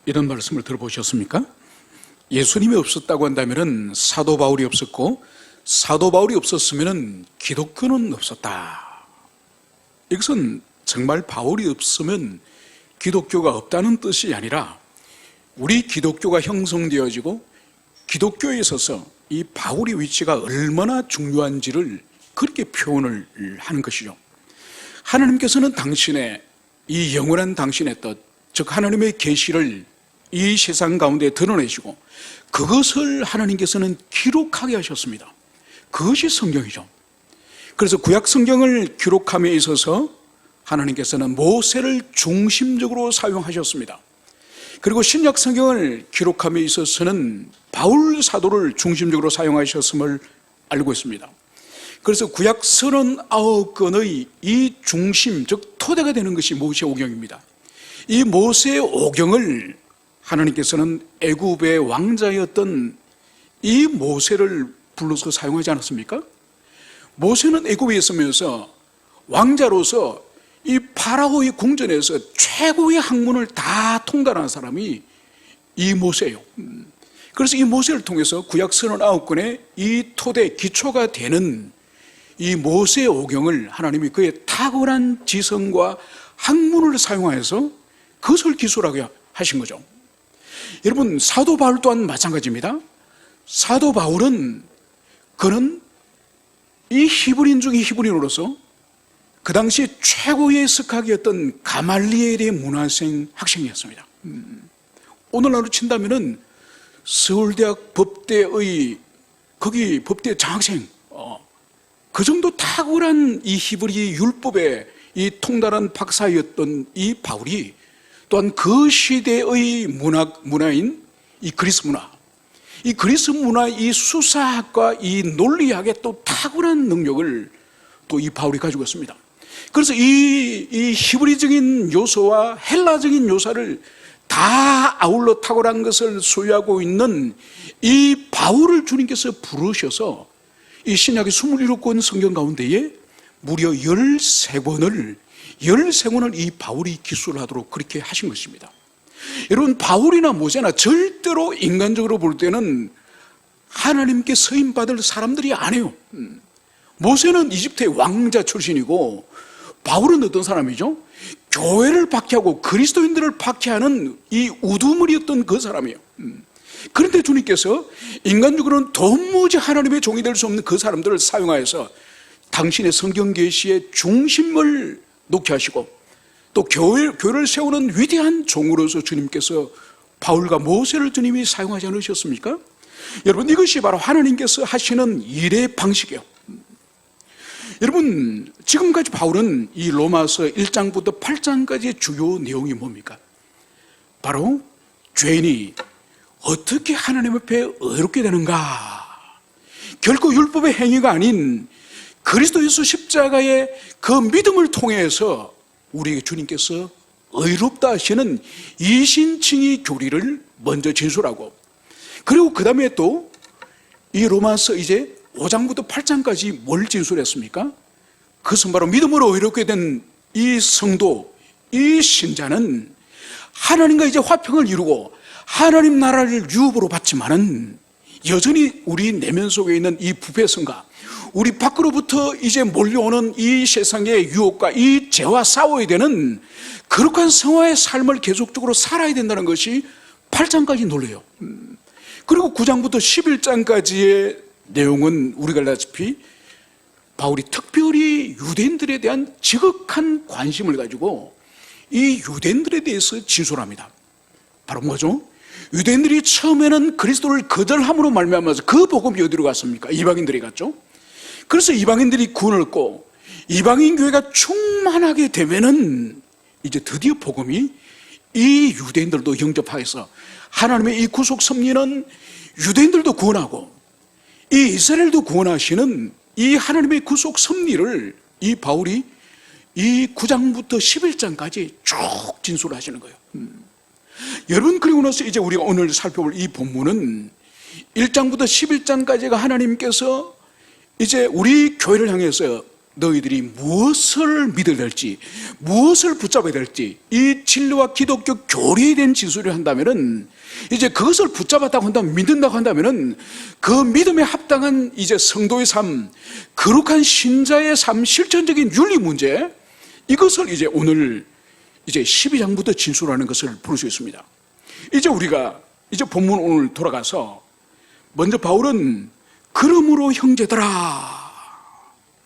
이런 말씀을 들어보셨습니까? 예수님이 없었다고 한다면 사도 바울이 없었고, 사도 바울이 없었으면 기독교는 없었다. 이것은 정말 바울이 없으면 기독교가 없다는 뜻이 아니라 우리 기독교가 형성되어지고 기독교에 있어서 이 바울의 위치가 얼마나 중요한지를 그렇게 표현을 하는 것이죠. 하나님께서는 당신의 이 영원한 당신의 뜻, 즉 하나님의 계시를 이 세상 가운데 드러내시고 그것을 하나님께서는 기록하게 하셨습니다. 그것이 성경이죠. 그래서 구약 성경을 기록함에 있어서 하나님께서는 모세를 중심적으로 사용하셨습니다. 그리고 신약 성경을 기록함에 있어서는 바울 사도를 중심적으로 사용하셨음을 알고 있습니다. 그래서 구약 39권의 이 중심, 즉 토대가 되는 것이 모세오경입니다. 이 모세오경을 하나님께서는 애굽의 왕자였던 이 모세를 불러서 사용하지 않았습니까? 모세는 애굽에 있으면서 왕자로서 이 파라오의 궁전에서 최고의 학문을 다 통달한 사람이 이 모세예요. 그래서 이 모세를 통해서 구약 39권의 이 토대, 기초가 되는 이 모세오경을 하나님이 그의 탁월한 지성과 학문을 사용하여서 그것을 기술하게 하신 거죠. 여러분, 사도 바울 또한 마찬가지입니다. 사도 바울은 그는 이 히브리인 중에 히브리인으로서 그 당시 최고의 스카기였던 가말리엘의 문화생 학생이었습니다. 오늘날로 친다면은 서울대학 법대의 거기 법대 장학생, 그 정도 탁월한 이 히브리 율법의 이 통달한 박사였던 이 바울이 또한 그 시대의 문화인 이 그리스 문화, 이 그리스 문화, 이 수사학과 이 논리학의 또 탁월한 능력을 또 이 바울이 가지고 있습니다. 그래서 이 히브리적인 요소와 헬라적인 요소를 다 아울러 탁월한 것을 소유하고 있는 이 바울을 주님께서 부르셔서 이 신약의 27권 성경 가운데에 무려 13권을 이 바울이 기술하도록 그렇게 하신 것입니다. 여러분, 바울이나 모세나 절대로 인간적으로 볼 때는 하나님께 서임받을 사람들이 아니에요. 모세는 이집트의 왕자 출신이고 바울은 어떤 사람이죠? 교회를 박해하고 그리스도인들을 박해하는 이 우두머리였던 그 사람이에요. 그런데 주님께서 인간적으로는 도무지 하나님의 종이 될 수 없는 그 사람들을 사용하여서 당신의 성경 계시의 중심을 놓게 하시고 또 교회를 세우는 위대한 종으로서 주님께서 바울과 모세를 주님이 사용하지 않으셨습니까? 여러분, 이것이 바로 하나님께서 하시는 일의 방식이에요. 여러분, 지금까지 바울은 이 로마서 1장부터 8장까지의 주요 내용이 뭡니까? 바로 죄인이 어떻게 하나님 앞에 의롭게 되는가, 결코 율법의 행위가 아닌 그리스도 예수 십자가의 그 믿음을 통해서 우리에게 주님께서 의롭다 하시는 이신칭의 교리를 먼저 진술하고, 그리고 그 다음에 또 이 로마서 이제 5장부터 8장까지 뭘 진술했습니까? 그것은 바로 믿음으로 의롭게 된 이 성도, 이 신자는 하나님과 이제 화평을 이루고 하나님 나라를 유업으로 받지만은 여전히 우리 내면 속에 있는 이 부패성과 우리 밖으로부터 이제 몰려오는 이 세상의 유혹과 이 죄와 싸워야 되는 거룩한 성화의 삶을 계속적으로 살아야 된다는 것이 8장까지 논리예요. 그리고 9장부터 11장까지의 내용은 우리가 알다시피 바울이 특별히 유대인들에 대한 지극한 관심을 가지고 이 유대인들에 대해서 진술합니다. 바로 뭐죠? 유대인들이 처음에는 그리스도를 거절함으로 말미암아서 그 복음이 어디로 갔습니까? 이방인들이 갔죠. 그래서 이방인들이 구원을 얻고 이방인 교회가 충만하게 되면은 이제 드디어 복음이 이 유대인들도 영접하여서 하나님의 이 구속 섭리는 유대인들도 구원하고 이 이스라엘도 구원하시는 이 하나님의 구속 섭리를 이 바울이 이 9장부터 11장까지 쭉 진술하시는 거예요. 여러분, 그리고 나서 이제 우리가 오늘 살펴볼 이 본문은 1장부터 11장까지가 하나님께서 이제 우리 교회를 향해서 너희들이 무엇을 믿어야 될지, 무엇을 붙잡아야 될지, 이 진리와 기독교 교리에 대한 진술을 한다면은, 이제 그것을 붙잡았다고 한다면, 믿는다고 한다면은, 그 믿음에 합당한 이제 성도의 삶, 거룩한 신자의 삶, 실천적인 윤리 문제, 이것을 이제 오늘 이제 12장부터 진술하는 것을 볼 수 있습니다. 이제 우리가 이제 본문 오늘 돌아가서, 먼저 바울은 그러므로 형제들아,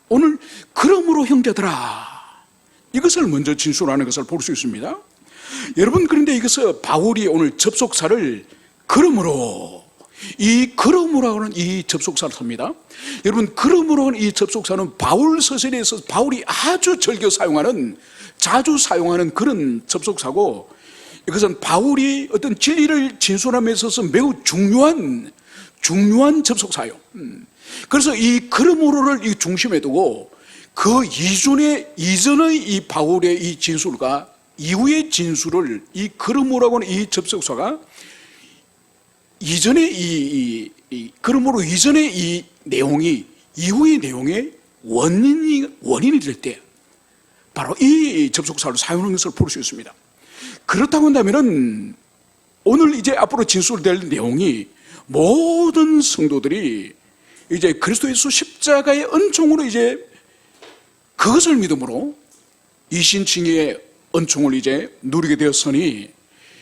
오늘 그러므로 형제들아, 이것을 먼저 진술하는 것을 볼 수 있습니다. 여러분, 그런데 이것을 바울이 오늘 접속사를 그러므로, 이 그러므로 하는 이 접속사를 씁니다. 여러분, 그러므로 하는 이 접속사는 바울 서신에 있어서 바울이 아주 즐겨 사용하는, 자주 사용하는 그런 접속사고, 이것은 바울이 어떤 진리를 진술함에 있어서 매우 중요한 접속사예요. 그래서 이 그러므로를 이 중심에 두고 그 이전의 이 바울의 이 진술과 이후의 진술을 이 그러므로라고 하는 이 접속사가 이전의 그러므로 이전의 이 내용이 이후의 내용의 원인이 될 때 바로 이 접속사를 사용하는 것을 볼 수 있습니다. 그렇다고 한다면은 오늘 이제 앞으로 진술될 내용이 모든 성도들이 이제 그리스도 예수 십자가의 은총으로 이제 그것을 믿음으로 이신칭의의 은총을 이제 누리게 되었으니,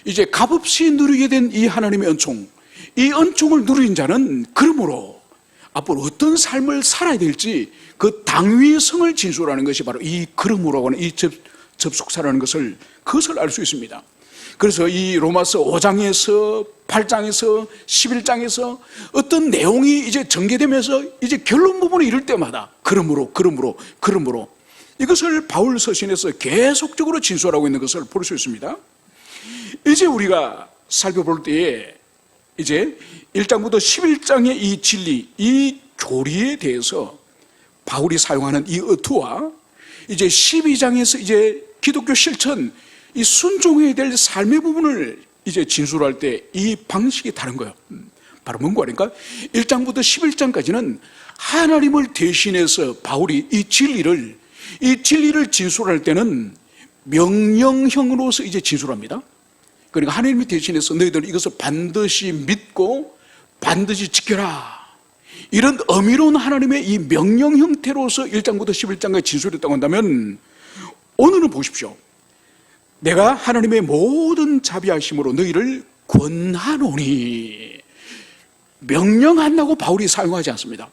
이제 값없이 누리게 된 이 하나님의 은총, 이 은총을 누린 자는 그러므로 앞으로 어떤 삶을 살아야 될지 그 당위성을 진술하는 것이 바로 이 그러므로 하는 이 접속사라는 것을, 그것을 알 수 있습니다. 그래서 이 로마서 5장에서 8장에서 11장에서 어떤 내용이 이제 전개되면서 이제 결론 부분에 이를 때마다 그러므로 이것을 바울 서신에서 계속적으로 진술하고 있는 것을 볼 수 있습니다. 이제 우리가 살펴볼 때에 이제 1장부터 11장의 이 진리, 이 교리에 대해서 바울이 사용하는 이 어투와 이제 12장에서 이제 기독교 실천, 이 순종해야 될 삶의 부분을 이제 진술할 때 이 방식이 다른 거예요. 바로 뭔가 하니까 1장부터 11장까지는 하나님을 대신해서 바울이 이 진리를 진술할 때는 명령형으로서 이제 진술합니다. 그러니까 하나님이 대신해서 너희들 이것을 반드시 믿고 반드시 지켜라, 이런 어미로운 하나님의 이 명령 형태로서 1장부터 11장까지 진술했다고 한다면, 오늘은 보십시오. 내가 하나님의 모든 자비하심으로 너희를 권하노니, 명령한다고 바울이 사용하지 않습니다.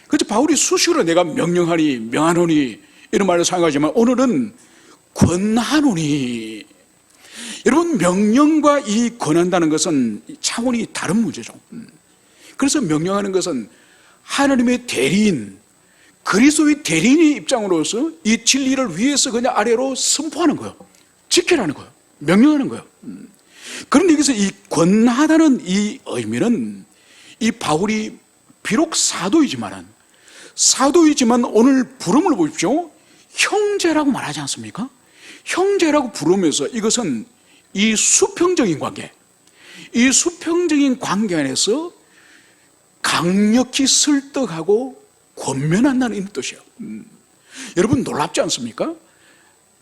그래서 바울이 수시로 내가 명령하니, 명하노니 이런 말을 사용하지만 오늘은 권하노니. 여러분, 명령과 이 권한다는 것은 차원이 다른 문제죠. 그래서 명령하는 것은 하나님의 대리인, 그리스도의 대리인의 입장으로서 이 진리를 위해서 그냥 아래로 선포하는 거예요. 지키라는 거예요. 명령하는 거예요. 그런데 여기서 이 권하다는 이 의미는, 이 바울이 비록 사도이지만 오늘 부름을 보십시오. 형제라고 말하지 않습니까? 형제라고 부르면서 이것은 이 수평적인 관계, 이 수평적인 관계 안에서 강력히 설득하고 권면한다는 뜻이에요. 여러분, 놀랍지 않습니까?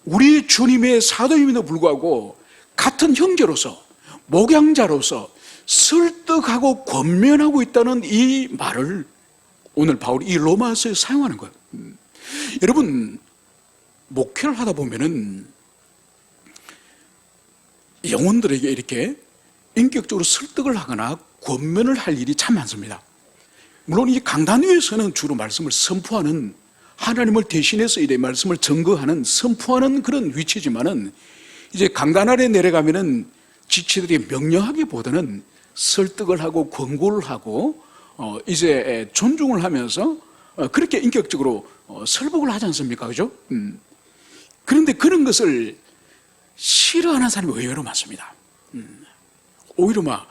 우리 주님의 사도임에도 불구하고 같은 형제로서, 목양자로서 설득하고 권면하고 있다는 이 말을 오늘 바울이 이 로마서에 사용하는 거예요. 여러분, 목회를 하다 보면은 영혼들에게 이렇게 인격적으로 설득을 하거나 권면을 할 일이 참 많습니다. 물론 이 강단 위에서는 주로 말씀을 선포하는, 하나님을 대신해서 이래 말씀을 증거하는, 선포하는 그런 위치지만은, 이제 강단 아래 내려가면은 지체들이 명령하기보다는 설득을 하고 권고를 하고 이제 존중을 하면서 그렇게 인격적으로 설복을 하지 않습니까? 그죠? 그런데 그런 것을 싫어하는 사람이 의외로 많습니다. 오히려 막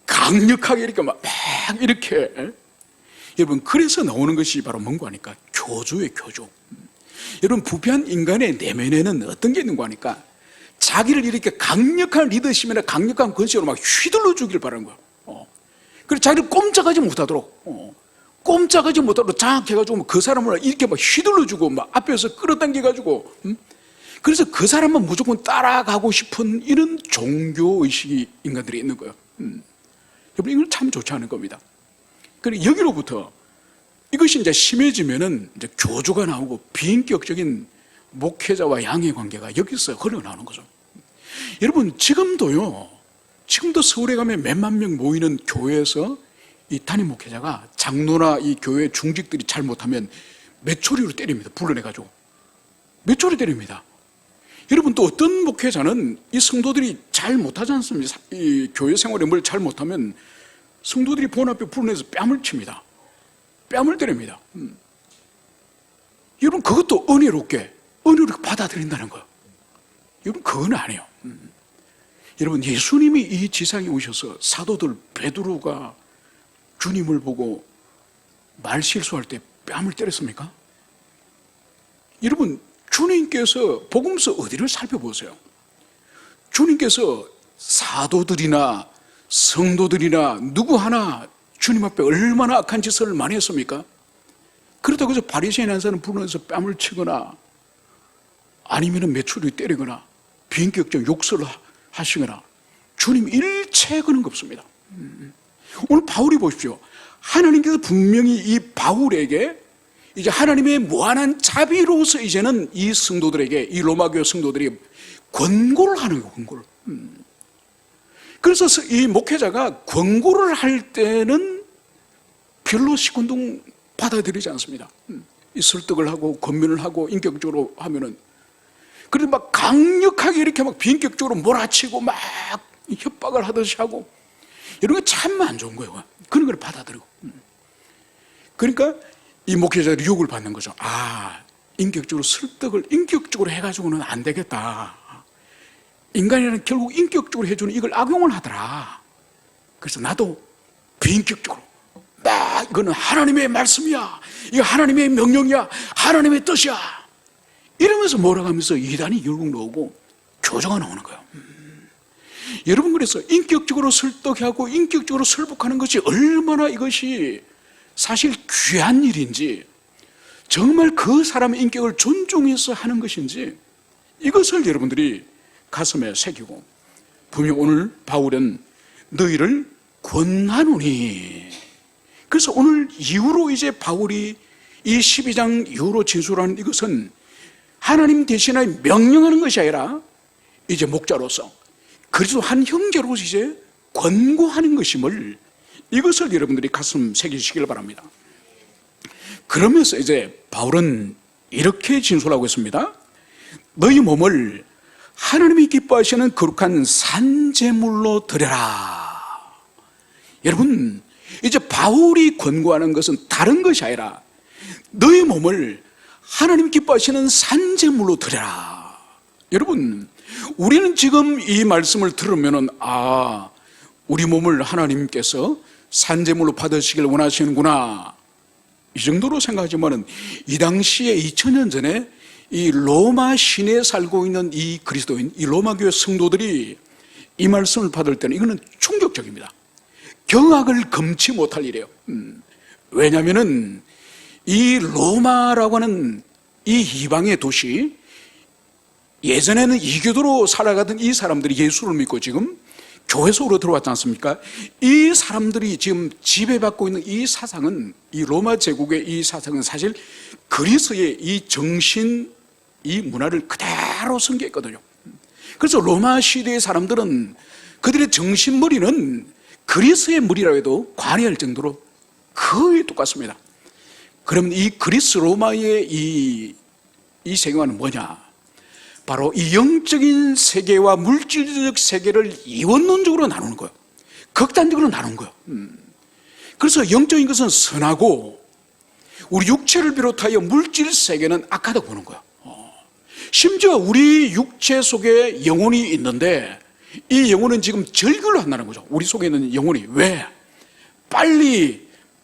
강력하게 이렇게 막 이렇게, 여러분, 그래서 나오는 것이 바로 뭔가 하니까 교주예요, 교주. 여러분, 부패한 인간의 내면에는 어떤 게 있는 거 하니까 자기를 이렇게 강력한 리더십이나 강력한 권세로 막 휘둘러 주길 바라는 거예요. 그래서 자기를 꼼짝하지 못하도록 꼼짝하지 못하고 장악해가지고 그 사람을 이렇게 막 휘둘러주고 막 앞에서 끌어당겨가지고, 그래서 그 사람만 무조건 따라가고 싶은 이런 종교의식이 인간들이 있는 거예요. 여러분, 이건 참 좋지 않은 겁니다. 그리고 여기로부터 이것이 이제 심해지면은 이제 교주가 나오고 비인격적인 목회자와 양의 관계가 여기서 흘러나오는 거죠. 여러분, 지금도 서울에 가면 몇만 명 모이는 교회에서 이 담임 목회자가 장로나 이 교회 중직들이 잘못하면 메초리로 때립니다. 불러내가지고 메초리 때립니다. 여러분, 또 어떤 목회자는 이 성도들이 잘 못하지 않습니까? 이 교회 생활에 뭘 잘못하면 성도들이 본 앞에 불러내서 뺨을 칩니다. 뺨을 때립니다. 여러분, 그것도 은혜롭게 받아들인다는 거예요. 여러분, 그건 아니에요. 여러분, 예수님이 이 지상에 오셔서 사도들 베드로가 주님을 보고 말 실수할 때 뺨을 때렸습니까? 여러분, 주님께서 복음서 어디를 살펴보세요. 주님께서 사도들이나 성도들이나 누구 하나 주님 앞에 얼마나 악한 짓을 많이 했습니까? 그렇다고 해서 바리새인 한 사람 불러내서 뺨을 치거나 아니면 메추리 때리거나 비인격적 욕설을 하시거나 주님 일체 그런 거 없습니다. 오늘 바울이 보십시오. 하나님께서 분명히 이 바울에게 이제 하나님의 무한한 자비로서 이제는 이 성도들에게, 이 로마교회 성도들이 권고를 하는 거예요. 권고를. 그래서 이 목회자가 권고를 할 때는 별로 시큰둥 받아들이지 않습니다. 이 설득을 하고 권면을 하고 인격적으로 하면은, 그래도 막 강력하게 이렇게 막 비인격적으로 몰아치고 막 협박을 하듯이 하고 이런 거 참 안 좋은 거예요. 그런 걸 받아들이고. 그러니까 이 목회자들이 유혹을 받는 거죠. 인격적으로 설득을 인격적으로 해가지고는 안 되겠다. 인간이라는 결국 인격적으로 해주는 이걸 악용을 하더라. 그래서 나도 비인격적으로 이거는 하나님의 말씀이야, 이거 하나님의 명령이야, 하나님의 뜻이야, 이러면서 몰아가면서 이단이 결국 나오고 교조가 나오는 거예요. 여러분, 그래서 인격적으로 설득하고 인격적으로 설득하는 것이 얼마나 이것이 사실 귀한 일인지, 정말 그 사람의 인격을 존중해서 하는 것인지, 이것을 여러분들이 가슴에 새기고, 분명 오늘 바울은 너희를 권하노니, 그래서 오늘 이후로 이제 바울이 이 12장 이후로 진술하는 이것은 하나님 대신에 명령하는 것이 아니라 이제 목자로서 그리스도 한 형제로서 이제 권고하는 것임을, 이것을 여러분들이 가슴 새기시길 바랍니다. 그러면서 이제 바울은 이렇게 진술하고 있습니다. 너희 몸을 하나님이 기뻐하시는 거룩한 산제물로 드려라. 여러분, 이제 바울이 권고하는 것은 다른 것이 아니라 너희 몸을 하나님 기뻐하시는 산제물로 드려라. 여러분, 우리는 지금 이 말씀을 들으면은 우리 몸을 하나님께서 산제물로 받으시길 원하시는구나, 이 정도로 생각하지만은 이 당시에 2000년 전에 이 로마 시내에 살고 있는 이 그리스도인, 이 로마 교회 성도들이 이 말씀을 받을 때는 이거는 충격적입니다. 경악을 금치 못할 일이에요. 왜냐하면은 이 로마라고 하는 이 이방의 도시, 예전에는 이교도로 살아가던 이 사람들이 예수를 믿고 지금 교회 속으로 들어왔지 않습니까? 이 사람들이 지금 지배받고 있는 이 사상은, 이 로마 제국의 이 사상은 사실 그리스의 이 정신, 이 문화를 그대로 섬겼거든요. 그래서 로마 시대의 사람들은 그들의 정신머리는 그리스의 머리라고 해도 관여할 정도로 거의 똑같습니다. 그럼 이 그리스 로마의 이 세계관은 뭐냐? 바로 이 영적인 세계와 물질적 세계를 이원론적으로 나누는 거예요. 극단적으로 나누는 거예요. 그래서 영적인 것은 선하고 우리 육체를 비롯하여 물질 세계는 악하다고 보는 거예요. 심지어 우리 육체 속에 영혼이 있는데 이 영혼은 지금 절규를 한다는 거죠. 우리 속에 있는 영혼이. 왜? 빨리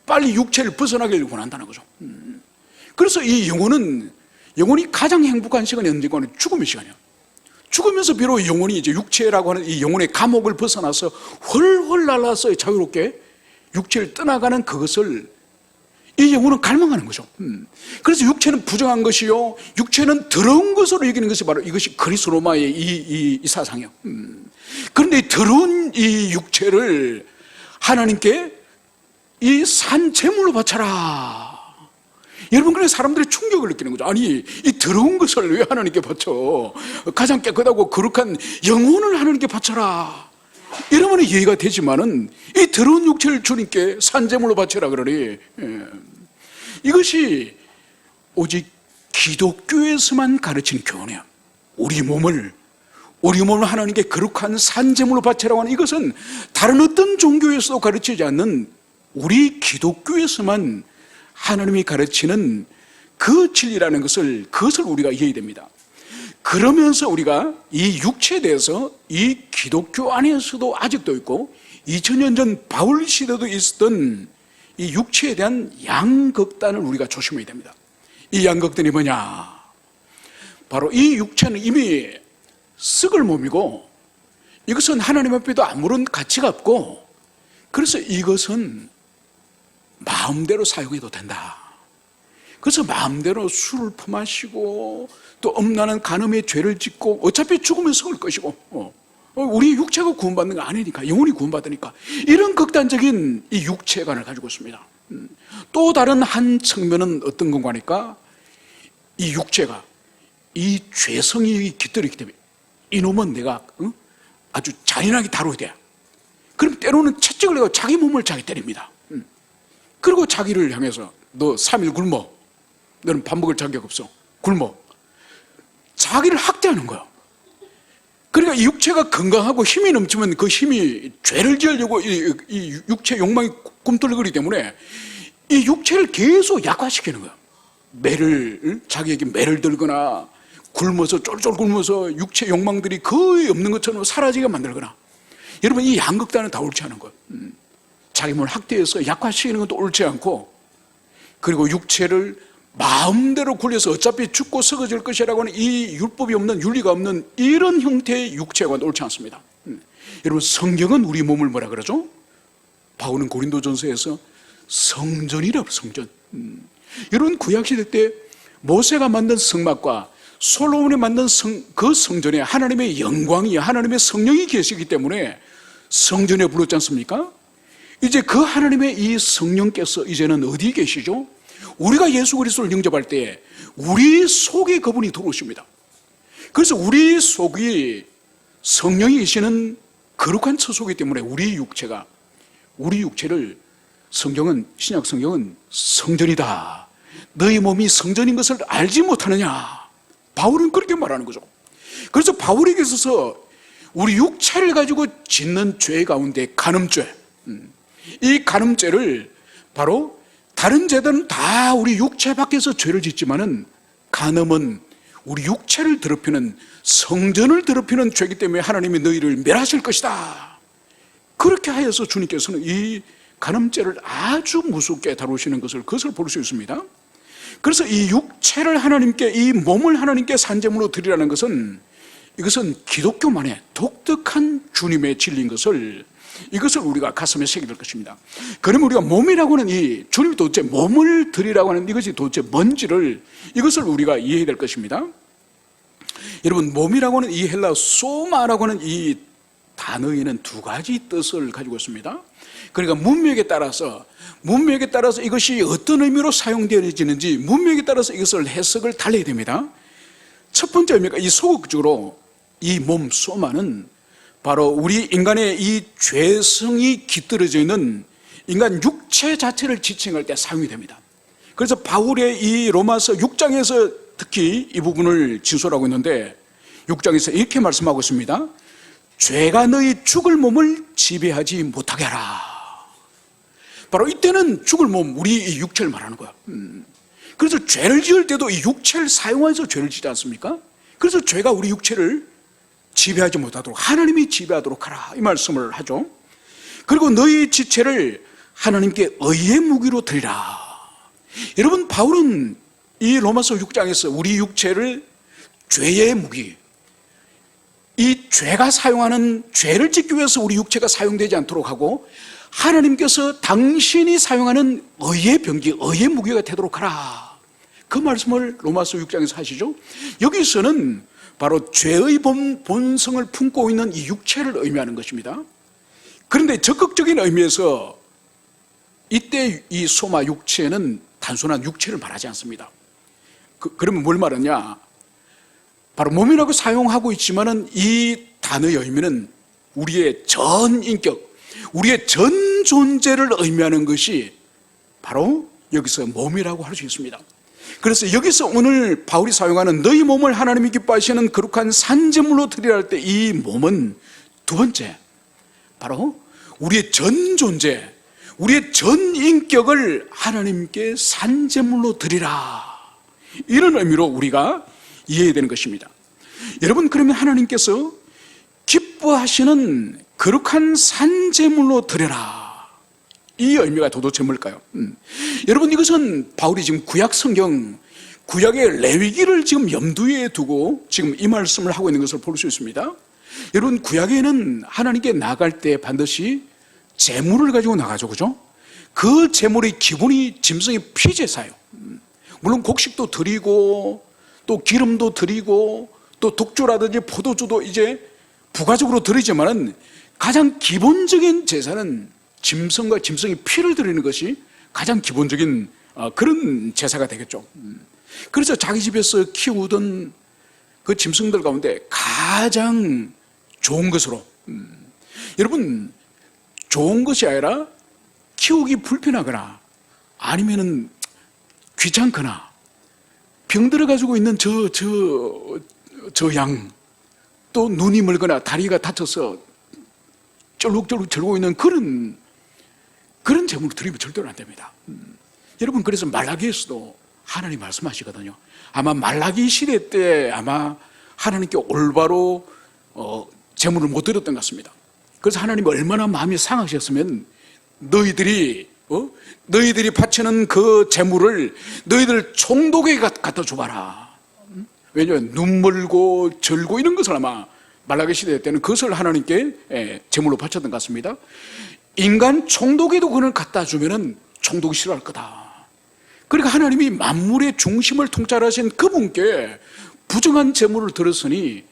육체를 벗어나기를 원한다는 거죠. 그래서 이 영혼이 가장 행복한 시간이 언제가 죽음의 시간이에요. 죽으면서 비록 영혼이 이제 육체라고 하는 이 영혼의 감옥을 벗어나서 훨훨 날아서 자유롭게 육체를 떠나가는 그것을 이 영혼은 갈망하는 거죠. 그래서 육체는 부정한 것이요, 육체는 더러운 것으로 여기는 것이 바로 이것이 그리스 로마의 이 사상이에요. 그런데 이 더러운 이 육체를 하나님께 이 산 제물로 바쳐라. 여러분, 그래서 사람들이 충격을 느끼는 거죠. 아니, 이 더러운 것을 왜 하나님께 바쳐? 가장 깨끗하고 거룩한 영혼을 하나님께 바쳐라. 이러면 이해가 되지만은 이 더러운 육체를 주님께 산제물로 바쳐라 그러니, 이것이 오직 기독교에서만 가르치는 교훈이에요. 우리 몸을 하나님께 거룩한 산제물로 바쳐라고 하는 이것은 다른 어떤 종교에서도 가르치지 않는 우리 기독교에서만 하나님이 가르치는 그 진리라는 그것을 우리가 이해해야 됩니다. 그러면서 우리가 이 육체에 대해서 이 기독교 안에서도 아직도 있고 2000년 전 바울 시대도 있었던 이 육체에 대한 양극단을 우리가 조심해야 됩니다. 이 양극단이 뭐냐? 바로 이 육체는 이미 썩을 몸이고 이것은 하나님 앞에도 아무런 가치가 없고, 그래서 이것은 마음대로 사용해도 된다. 그래서 마음대로 술을 퍼마시고 또 엄란한 간음의 죄를 짓고 어차피 죽으면 썩을 것이고, 우리 육체가 구원받는 거 아니니까, 영혼이 구원받으니까, 이런 극단적인 이 육체관을 가지고 있습니다. 또 다른 한 측면은 어떤 건가 하니까 이 육체가 이 죄성이 깃들이기 때문에 이놈은 내가 아주 잔인하게 다뤄야 돼. 그럼 때로는 채찍을 내고 자기 몸을 자기 때립니다. 그리고 자기를 향해서 너 3일 굶어, 너는 밥 먹을 자격 없어, 굶어. 자기를 학대하는 거야. 그러니까 이 육체가 건강하고 힘이 넘치면 그 힘이 죄를 지으려고 이 육체 욕망이 꿈틀거리기 때문에 이 육체를 계속 약화시키는 거야. 자기에게 매를 들거나 굶어서 쫄쫄 굶어서 육체 욕망들이 거의 없는 것처럼 사라지게 만들거나. 여러분, 이 양극단은 다 옳지 않은 거예요. 자기 몸을 학대해서 약화시키는 것도 옳지 않고, 그리고 육체를 마음대로 굴려서 어차피 죽고 썩어질 것이라고 하는 이 율법이 없는, 윤리가 없는 이런 형태의 육체가 옳지 않습니다. 여러분, 성경은 우리 몸을 뭐라 그러죠? 바울은 고린도전서에서 성전이라고, 성전. 여러분, 구약시대 때 모세가 만든 성막과 솔로몬이 만든 그 성전에 하나님의 영광이, 하나님의 성령이 계시기 때문에 성전에 불렀지 않습니까? 이제 그 하나님의 이 성령께서 이제는 어디 계시죠? 우리가 예수 그리스도를 영접할 때 우리 속에 그분이 들어오십니다. 그래서 우리 속이 성령이 계시는 거룩한 처소이기 때문에 우리 육체를 신약 성경은 성전이다, 너희 몸이 성전인 것을 알지 못하느냐, 바울은 그렇게 말하는 거죠. 그래서 바울에게 있어서 우리 육체를 가지고 짓는 죄 가운데 간음죄, 이 간음죄를 바로 다른 죄들은 다 우리 육체 밖에서 죄를 짓지만은 간음은 우리 육체를 더럽히는, 성전을 더럽히는 죄이기 때문에 하나님이 너희를 멸하실 것이다. 그렇게 하여서 주님께서는 이 간음죄를 아주 무섭게 다루시는 그것을 볼 수 있습니다. 그래서 이 육체를 하나님께, 이 몸을 하나님께 산제물로 드리라는 것은, 이것은 기독교만의 독특한 주님의 진리인 이것을 우리가 가슴에 새기게 될 것입니다. 그러면 우리가 몸이라고 하는 이 주님이 도대체 몸을 드리라고 하는 이것이 도대체 뭔지를, 이것을 우리가 이해해야 될 것입니다. 여러분, 몸이라고 하는 이 헬라 소마라고 하는 이 단어에는 두 가지 뜻을 가지고 있습니다. 그러니까 문맥에 따라서 이것이 어떤 의미로 사용되어지는지 문맥에 따라서 이것을 해석을 달려야 됩니다. 첫 번째 의미가, 이 소극적으로 이 몸 소마는 바로 우리 인간의 이 죄성이 깃들어져 있는 인간 육체 자체를 지칭할 때 사용이 됩니다. 그래서 바울의 이 로마서 6장에서 특히 이 부분을 진술하고 있는데, 6장에서 이렇게 말씀하고 있습니다. 죄가 너희 죽을 몸을 지배하지 못하게 하라. 바로 이때는 죽을 몸, 우리 이 육체를 말하는 거야. 그래서 죄를 지을 때도 이 육체를 사용해서 죄를 지지 않습니까? 그래서 죄가 우리 육체를 지배하지 못하도록 하나님이 지배하도록 하라, 이 말씀을 하죠. 그리고 너희 지체를 하나님께 의의 무기로 드리라. 여러분, 바울은 이 로마서 6장에서 우리 육체를 죄의 무기, 이 죄가 사용하는, 죄를 짓기 위해서 우리 육체가 사용되지 않도록 하고 하나님께서 당신이 사용하는 의의 병기, 의의 무기가 되도록 하라. 그 말씀을 로마서 6장에서 하시죠. 여기서는 바로 죄의 본성을 품고 있는 이 육체를 의미하는 것입니다. 그런데 적극적인 의미에서 이때 이 소마 육체는 단순한 육체를 말하지 않습니다. 그러면 뭘 말하냐? 바로 몸이라고 사용하고 있지만은 이 단어의 의미는 우리의 전 인격, 우리의 전 존재를 의미하는 것이 바로 여기서 몸이라고 할 수 있습니다. 그래서 여기서 오늘 바울이 사용하는 너희 몸을 하나님이 기뻐하시는 거룩한 산제물로 드리라 할 때 이 몸은 두 번째, 바로 우리의 전 존재, 우리의 전 인격을 하나님께 산제물로 드리라, 이런 의미로 우리가 이해해야 되는 것입니다. 여러분, 그러면 하나님께서 기뻐하시는 거룩한 산제물로 드려라, 이 의미가 도대체 뭘까요? 여러분, 이것은 바울이 지금 구약 성경, 구약의 레위기를 지금 염두에 두고 지금 이 말씀을 하고 있는 것을 볼 수 있습니다. 여러분, 구약에는 하나님께 나갈 때 반드시 제물을 가지고 나가죠, 그죠? 그 제물의 기본이 짐승의 피제사예요. 물론 곡식도 드리고 또 기름도 드리고 또 독주라든지 포도주도 이제 부가적으로 드리지만은 가장 기본적인 제사는 짐승과 짐승의 피를 드리는 것이 가장 기본적인 그런 제사가 되겠죠. 그래서 자기 집에서 키우던 그 짐승들 가운데 가장 좋은 것으로, 여러분, 좋은 것이 아니라 키우기 불편하거나 아니면은 귀찮거나 병들어 가지고 있는 저 양, 또 눈이 멀거나 다리가 다쳐서 쫄룩쫄룩 절고 있는 그런 제물을 드리면 절대로 안 됩니다. 여러분, 그래서 말라기에서도 하나님 말씀하시거든요. 아마 말라기 시대 때 아마 하나님께 올바로 제물을 못 드렸던 것 같습니다. 그래서 하나님이 얼마나 마음이 상하셨으면 너희들이 바치는 그 제물을 너희들 총독에게 갖다 줘봐라. 왜냐하면 눈멀고 절고 이런 것을 아마 말라기 시대 때는 그것을 하나님께 제물로 바쳤던 것 같습니다. 인간 총독에도 그걸 갖다 주면은 총독이 싫어할 거다. 그러니까 하나님이 만물의 중심을 통찰하신 그분께 부정한 제물을 들었으니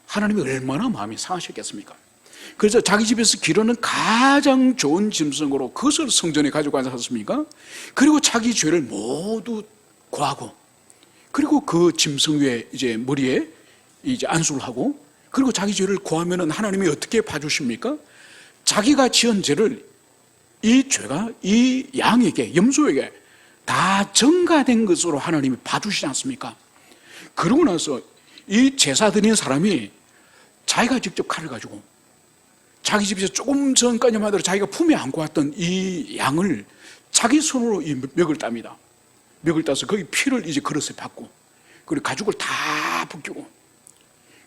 하나님이 얼마나 마음이 상하셨겠습니까? 그래서 자기 집에서 기르는 가장 좋은 짐승으로 그것을 성전에 가지고 가셨습니까? 그리고 자기 죄를 모두 고하고, 그리고 그 짐승 위에 이제 머리에 이제 안수를 하고, 그리고 자기 죄를 고하면은 하나님이 어떻게 봐주십니까? 자기가 지은 죄를 이 죄가 이 양에게, 염소에게 다 전가된 것으로 하나님이 봐주시지 않습니까? 그러고 나서 이 제사 드리는 사람이 자기가 직접 칼을 가지고 자기 집에서 조금 전까지만 하더라도 자기가 품에 안고 왔던 이 양을 자기 손으로 이 멱을 땁니다. 멱을 따서 거기 피를 이제 그릇에 받고, 그리고 가죽을 다 벗기고,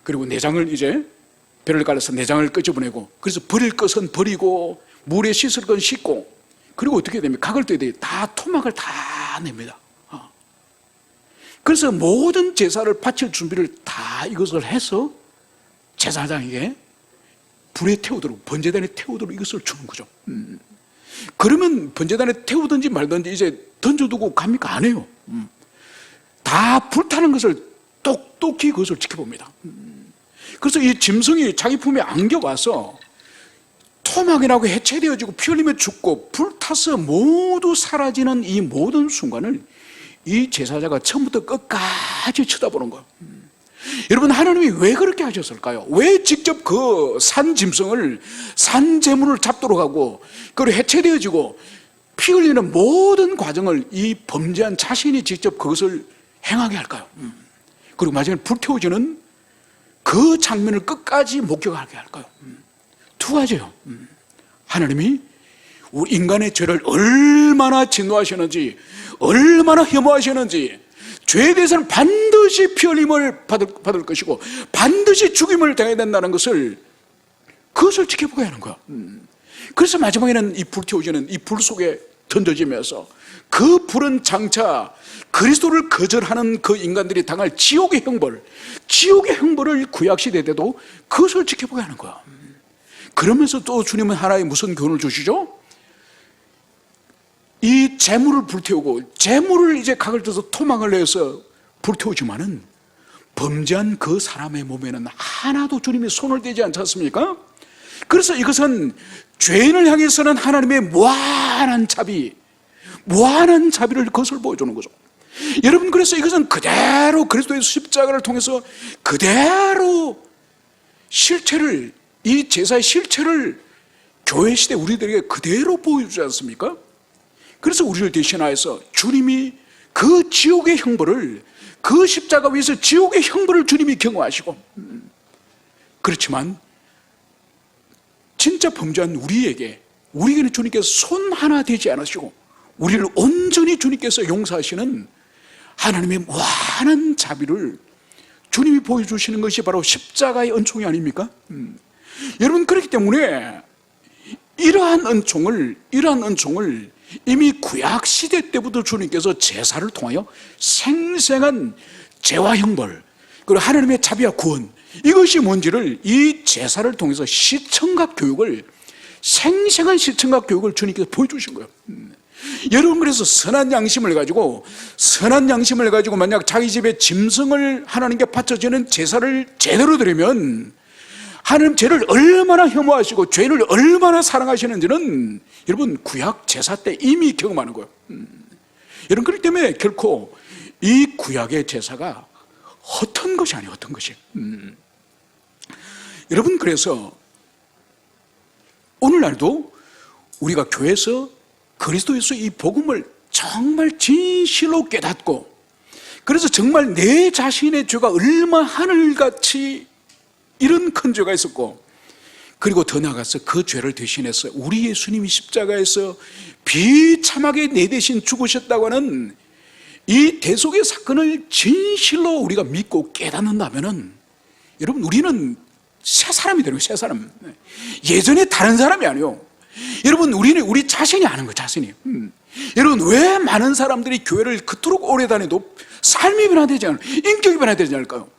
그리고 내장을 이제 배를 갈라서 내장을 끄집어내고, 그래서 버릴 것은 버리고 물에 씻을 건 씻고, 그리고 어떻게 됩니까? 각을 떼야 다 토막을 다 냅니다. 그래서 모든 제사를 바칠 준비를 다 이것을 해서 제사장에게 불에 태우도록, 번제단에 태우도록 이것을 주는 거죠. 그러면 번제단에 태우든지 말든지 이제 던져두고 갑니까? 안 해요. 다 불타는 것을 똑똑히 그것을 지켜봅니다. 그래서 이 짐승이 자기 품에 안겨와서 토막이 나고 해체되어지고 피 흘리며 죽고 불타서 모두 사라지는 이 모든 순간을 이 제사자가 처음부터 끝까지 쳐다보는 거예요. 여러분, 하나님이 왜 그렇게 하셨을까요? 왜 직접 그 산 짐승을, 산 제물을 잡도록 하고, 그리고 해체되어지고 피 흘리는 모든 과정을 이 범죄한 자신이 직접 그것을 행하게 할까요? 그리고 마지막에 불태워지는 그 장면을 끝까지 목격하게 할까요? 두 가지예요. 하나님이 우리 인간의 죄를 얼마나 진노하시는지, 얼마나 혐오하시는지, 죄에 대해서는 반드시 피 흘림을 받을 것이고 반드시 죽임을 당해야 된다는 것을, 그것을 지켜보게 하는 거야. 그래서 마지막에는 이 불태워지는 이 불 속에 던져지면서 그 불은 장차 그리스도를 거절하는 그 인간들이 당할 지옥의 형벌을 구약시대 때도 그것을 지켜보게 하는 거야. 그러면서 또 주님은 하나의 무슨 교훈을 주시죠? 이 재물을 불태우고 재물을 이제 각을 져서 토막을 내서 불태우지만은 범죄한 그 사람의 몸에는 하나도 주님이 손을 대지 않지 않습니까? 그래서 이것은 죄인을 향해서는 하나님의 무한한 자비를 그것을 보여주는 거죠. 여러분, 그래서 이것은 그대로 그리스도의 십자가를 통해서 그대로 실체를, 이 제사의 실체를 교회 시대 우리들에게 그대로 보여주지 않습니까? 그래서 우리를 대신하여서 주님이 그 지옥의 형벌을, 그 십자가 위에서 지옥의 형벌을 주님이 경험하시고, 그렇지만 진짜 범죄한 우리에게는 주님께서 손 하나 대지 않으시고 우리를 온전히 주님께서 용서하시는 하나님의 무한한 자비를 주님이 보여주시는 것이 바로 십자가의 은총이 아닙니까? 여러분, 그렇기 때문에 이러한 은총을 이미 구약 시대 때부터 주님께서 제사를 통하여 생생한 죄와 형벌, 그리고 하나님의 자비와 구원, 이것이 뭔지를 이 제사를 통해서 생생한 시청각 교육을 주님께서 보여주신 거예요. 여러분, 그래서 선한 양심을 가지고 만약 자기 집에 짐승을 하나님께 바쳐지는 제사를 제대로 드리면 하나님 죄를 얼마나 혐오하시고 죄를 얼마나 사랑하시는지는 여러분 구약 제사 때 이미 경험하는 거예요. 여러분, 그렇기 때문에 결코 이 구약의 제사가 헛된 것이 아니에요. 헛된 것이. 여러분, 그래서 오늘날도 우리가 교회에서 그리스도에서 이 복음을 정말 진실로 깨닫고, 그래서 정말 내 자신의 죄가 얼마 하늘같이 이런 큰 죄가 있었고, 그리고 더 나아가서 그 죄를 대신해서 우리 예수님이 십자가에서 비참하게 내 대신 죽으셨다고 하는 이 대속의 사건을 진실로 우리가 믿고 깨닫는다면은 여러분, 우리는 새 사람이 되는 거예요. 새 사람. 예전에 다른 사람이 아니에요. 여러분, 우리 자신이 아는 거예요. 자신이. 여러분, 왜 많은 사람들이 교회를 그토록 오래 다녀도 삶이 변화되지 않을까요? 인격이 변화되지 않을까요?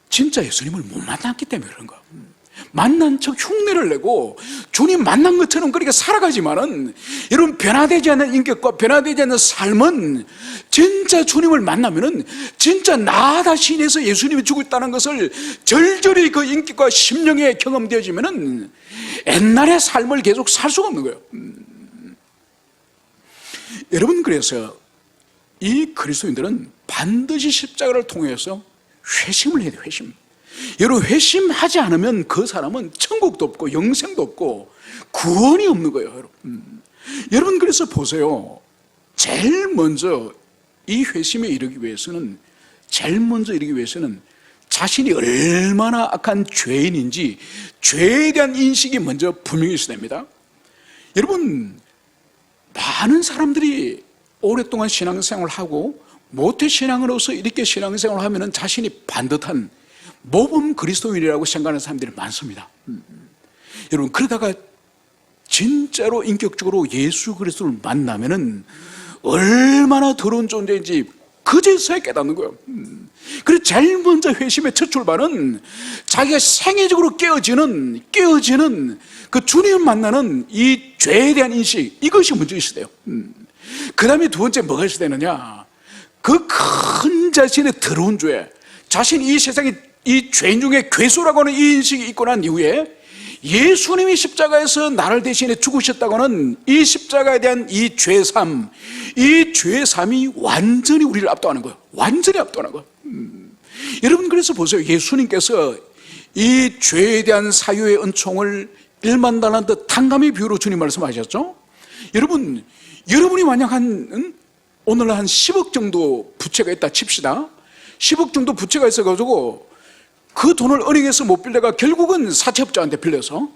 진짜 예수님을 못 만났기 때문에 그런 거예요. 만난 척 흉내를 내고 주님 만난 것처럼 그렇게 살아가지만은 여러분, 변화되지 않는 인격과 변화되지 않는 삶은 진짜 주님을 만나면은 진짜 나 자신에서 예수님이 죽었다는 것을 절절히 그 인격과 심령에 경험되어지면은 옛날의 삶을 계속 살 수가 없는 거예요. 여러분, 그래서 이 그리스도인들은 반드시 십자가를 통해서 회심을 해야 돼요. 회심. 여러분, 회심하지 않으면 그 사람은 천국도 없고 영생도 없고 구원이 없는 거예요. 여러분, 그래서 보세요. 제일 먼저 이 회심에 이르기 위해서는 자신이 얼마나 악한 죄인인지 죄에 대한 인식이 먼저 분명히 있어야 됩니다. 여러분, 많은 사람들이 오랫동안 신앙생활을 하고 모태 신앙으로서 이렇게 신앙생활을 하면 자신이 반듯한 모범 그리스도인이라고 생각하는 사람들이 많습니다. 여러분, 그러다가 진짜로 인격적으로 예수 그리스도를 만나면은 얼마나 더러운 존재인지 그제서야 깨닫는 거예요. 그래서 제일 먼저 회심의 첫 출발은 자기가 생애적으로 깨어지는 그 주님을 만나는 이 죄에 대한 인식, 이것이 먼저 있어야 돼요. 그 다음에 두 번째 뭐가 있어야 되느냐, 그 큰 자신의 더러운 죄, 자신이 이 세상에 이 죄인 중에 괴수라고 하는 이 인식이 있고 난 이후에 예수님이 십자가에서 나를 대신해 죽으셨다고 하는 이 십자가에 대한 이 죄삼이 완전히 우리를 압도하는 거예요. 완전히 압도하는 거예요. 여러분, 그래서 보세요. 예수님께서 이 죄에 대한 사유의 은총을 1만 달란트 탕감의 비유로 주님 말씀하셨죠. 여러분이 만약 오늘 한 10억 정도 부채가 있다 칩시다. 10억 정도 부채가 있어가지고 그 돈을 은행에서 못 빌려가 결국은 사채업자한테 빌려서,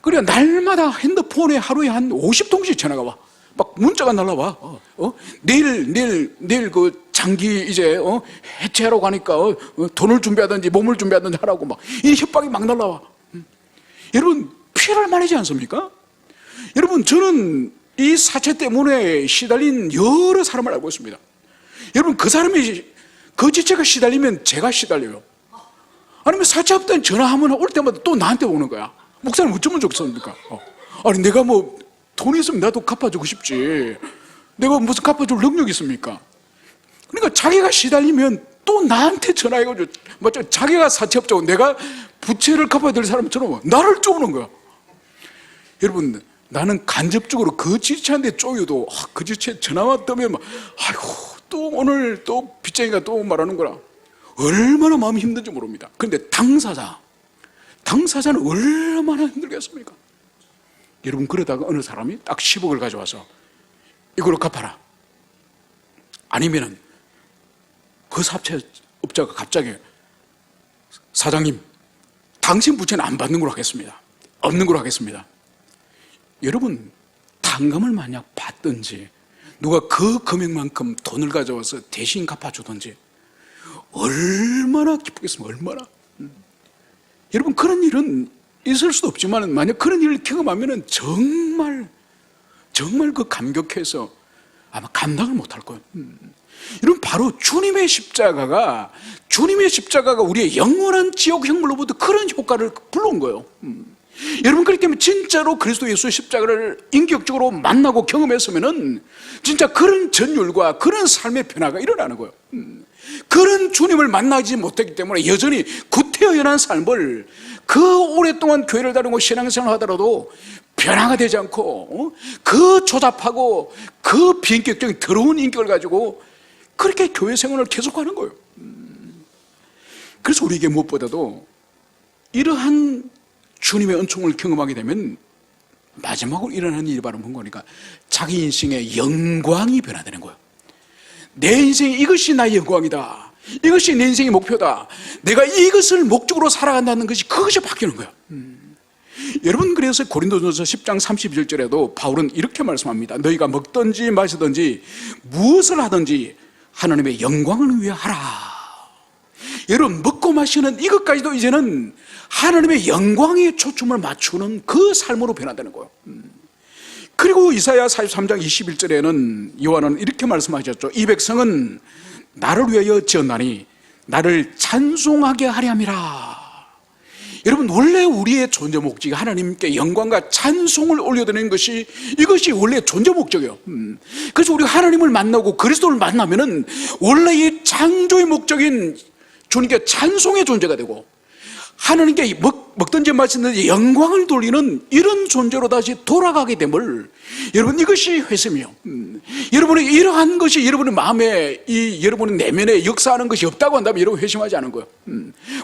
그래 날마다 핸드폰에 하루에 한 50통씩 전화가 와. 막 문자가 날라와. 내일 그 장기 이제 해체하러 가니까 돈을 준비하든지 몸을 준비하든지 하라고 막 이 협박이 막 날라와. 여러분, 피해를 말하지 않습니까? 여러분, 저는 이 사채 때문에 시달린 여러 사람을 알고 있습니다. 여러분, 그 사람이 그 지체가 시달리면 제가 시달려요. 아니면 사채업자한테 전화하면 올 때마다 또 나한테 오는 거야. 목사님 어쩌면 좋겠습니까? 아니 내가 뭐 돈 있으면 나도 갚아주고 싶지. 내가 무슨 갚아줄 능력이 있습니까? 그러니까 자기가 시달리면 또 나한테 전화해가지고, 맞죠? 자기가 사채업자고 내가 부채를 갚아야 될 사람처럼 나를 쪼는 거야. 여러분, 나는 간접적으로 그 지체한테 쪼여도 그 지체 전화 왔다면 막, 아이고, 또 오늘 또 빚쟁이가 또 말하는 거라. 얼마나 마음이 힘든지 모릅니다. 그런데 당사자는 얼마나 힘들겠습니까? 여러분, 그러다가 어느 사람이 딱 10억을 가져와서 이걸로 갚아라. 아니면은 그 사채업자가 갑자기 사장님, 당신 부채는 안 받는 걸로 하겠습니다. 없는 걸로 하겠습니다. 여러분, 탕감을 만약 받든지 누가 그 금액만큼 돈을 가져와서 대신 갚아주든지 얼마나 기쁘겠습니까? 얼마나. 여러분, 그런 일은 있을 수도 없지만 만약 그런 일을 경험하면 정말 그 감격해서 아마 감당을 못할 거예요. 여러분, 바로 주님의 십자가가 우리의 영원한 지옥 형벌로부터 그런 효과를 불러온 거예요. 여러분, 그렇기 때문에 진짜로 그리스도 예수의 십자가를 인격적으로 만나고 경험했으면은 진짜 그런 전율과 그런 삶의 변화가 일어나는 거예요. 그런 주님을 만나지 못했기 때문에 여전히 구태여연한 삶을 그 오랫동안 교회를 다니고 신앙생활을 하더라도 변화가 되지 않고 그 조잡하고 그 비인격적인 더러운 인격을 가지고 그렇게 교회 생활을 계속하는 거예요. 그래서 우리에게 무엇보다도 이러한 주님의 은총을 경험하게 되면 마지막으로 일어나는 일이 바로 뭔가 자기 인생의 영광이 변화되는 거예요. 내 인생이 이것이 나의 영광이다. 이것이 내 인생의 목표다. 내가 이것을 목적으로 살아간다는 것이 그것이 바뀌는 거예요. 여러분, 그래서 고린도전서 10장 31절에도 바울은 이렇게 말씀합니다. 너희가 먹든지 마시든지 무엇을 하든지 하나님의 영광을 위해 하라. 여러분, 먹고 마시는 이것까지도 이제는 하나님의 영광에 초점을 맞추는 그 삶으로 변화되는 거예요. 그리고 이사야 43장 21절에는 요한은 이렇게 말씀하셨죠. 이 백성은 나를 위하여 지었나니 나를 찬송하게 하려 함이라. 여러분, 원래 우리의 존재 목적이 하나님께 영광과 찬송을 올려드리는 것이 이것이 원래 존재 목적이에요. 그래서 우리가 하나님을 만나고 그리스도를 만나면은 원래 이 창조의 목적인 주님께 찬송의 존재가 되고 하나님께 먹든지 마시든지 영광을 돌리는 이런 존재로 다시 돌아가게 됨을, 여러분, 이것이 회심이에요. 여러분이 이러한 것이 여러분의 마음에, 여러분의 내면에 역사하는 것이 없다고 한다면 여러분 회심하지 않은 거예요.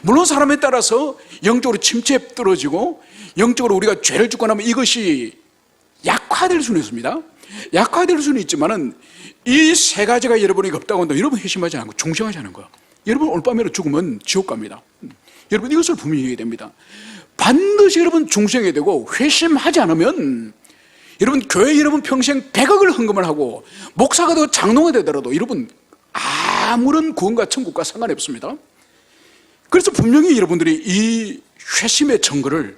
물론 사람에 따라서 영적으로 침체에 떨어지고 영적으로 우리가 죄를 짓고 나면 이것이 약화될 수는 있습니다. 약화될 수는 있지만은 이 세 가지가 여러분에게 없다고 한다면 여러분 회심하지 않고 중생하지 않은 거예요. 여러분, 오늘 밤에 죽으면 지옥 갑니다. 여러분, 이것을 분명히 해야 됩니다. 반드시 여러분 중생이 되고 회심하지 않으면 여러분 교회 여러분 평생 100억을 헌금을 하고 목사가 되고 장로가 되더라도 여러분 아무런 구원과 천국과 상관이 없습니다. 그래서 분명히 여러분들이 이 회심의 증거를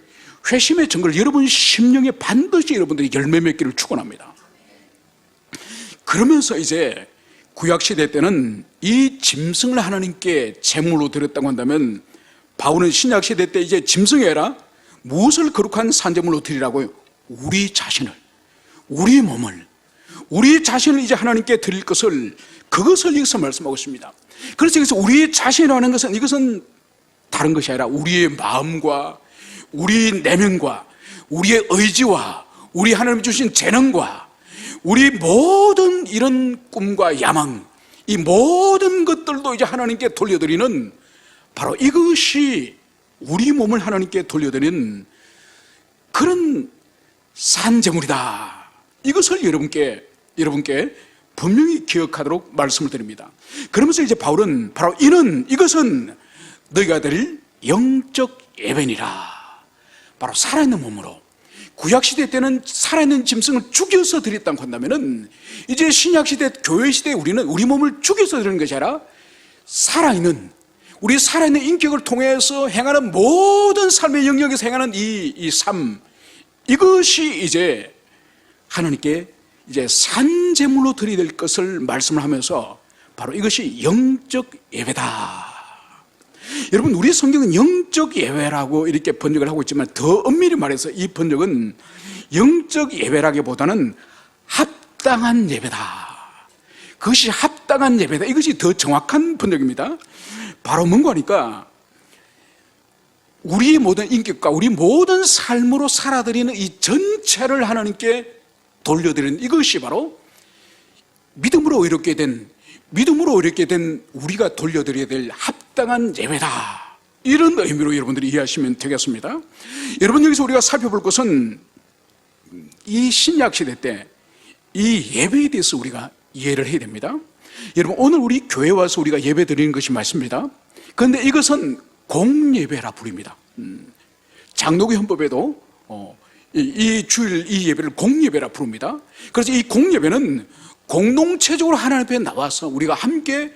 여러분 심령에 반드시 여러분들이 열매 맺기를 축원합니다. 그러면서 이제 구약시대 때는 이 짐승을 하나님께 제물로 드렸다고 한다면 바울은 신약시대 때 이제 짐승이 아니라 무엇을 거룩한 산제물로 드리라고요? 우리 자신을, 우리 몸을, 우리 자신을 이제 하나님께 드릴 것을, 그것을 여기서 말씀하고 있습니다. 그래서 여기서 우리 자신이라는 것은 이것은 다른 것이 아니라 우리의 마음과 우리 내면과 우리의 의지와 우리 하나님 주신 재능과 우리 모든 이런 꿈과 야망, 이 모든 것들도 이제 하나님께 돌려드리는 바로 이것이 우리 몸을 하나님께 돌려드리는 그런 산제물이다. 이것을 여러분께 분명히 기억하도록 말씀을 드립니다. 그러면서 이제 바울은 바로 이것은 너희가 드릴 영적 예배니라. 바로 살아있는 몸으로. 구약시대 때는 살아있는 짐승을 죽여서 드렸다고 한다면은 이제 신약시대, 교회시대에 우리는 우리 몸을 죽여서 드리는 것이 아니라 살아있는, 우리 살아있는 인격을 통해서 행하는 모든 삶의 영역에서 행하는 이 삶, 이것이 이제 하나님께 이제 산제물로 드려야 될 것을 말씀을 하면서 바로 이것이 영적 예배다. 여러분, 우리 성경은 영적 예배라고 이렇게 번역을 하고 있지만 더 엄밀히 말해서 이 번역은 영적 예배라기보다는 합당한 예배다. 그것이 합당한 예배다. 이것이 더 정확한 번역입니다. 바로 뭔가 하니까 우리의 모든 인격과 우리 모든 삶으로 살아드리는 이 전체를 하나님께 돌려드리는 이것이 바로 믿음으로 의롭게 된 우리가 돌려드려야 될 합당한 예배다. 이런 의미로 여러분들이 이해하시면 되겠습니다. 여러분, 여기서 우리가 살펴볼 것은 이 신약시대 때 이 예배에 대해서 우리가 이해를 해야 됩니다. 여러분, 오늘 우리 교회 와서 우리가 예배 드리는 것이 맞습니다. 그런데 이것은 공예배라 부릅니다. 장로교 헌법에도 이 주일 이 예배를 공예배라 부릅니다. 그래서 이 공예배는 공동체적으로 하나님 앞에 나와서 우리가 함께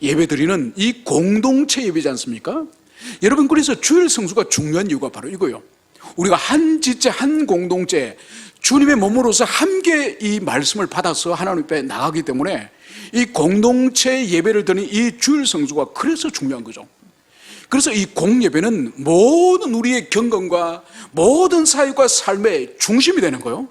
예배드리는 이 공동체 예배지 않습니까? 여러분, 그래서 주일 성수가 중요한 이유가 바로 이거예요. 우리가 한 지체, 한 공동체, 주님의 몸으로서 함께 이 말씀을 받아서 하나님 앞에 나가기 때문에 이 공동체 예배를 드리는 이 주일 성수가 그래서 중요한 거죠. 그래서 이 공예배는 모든 우리의 경건과 모든 사역과 삶의 중심이 되는 거예요.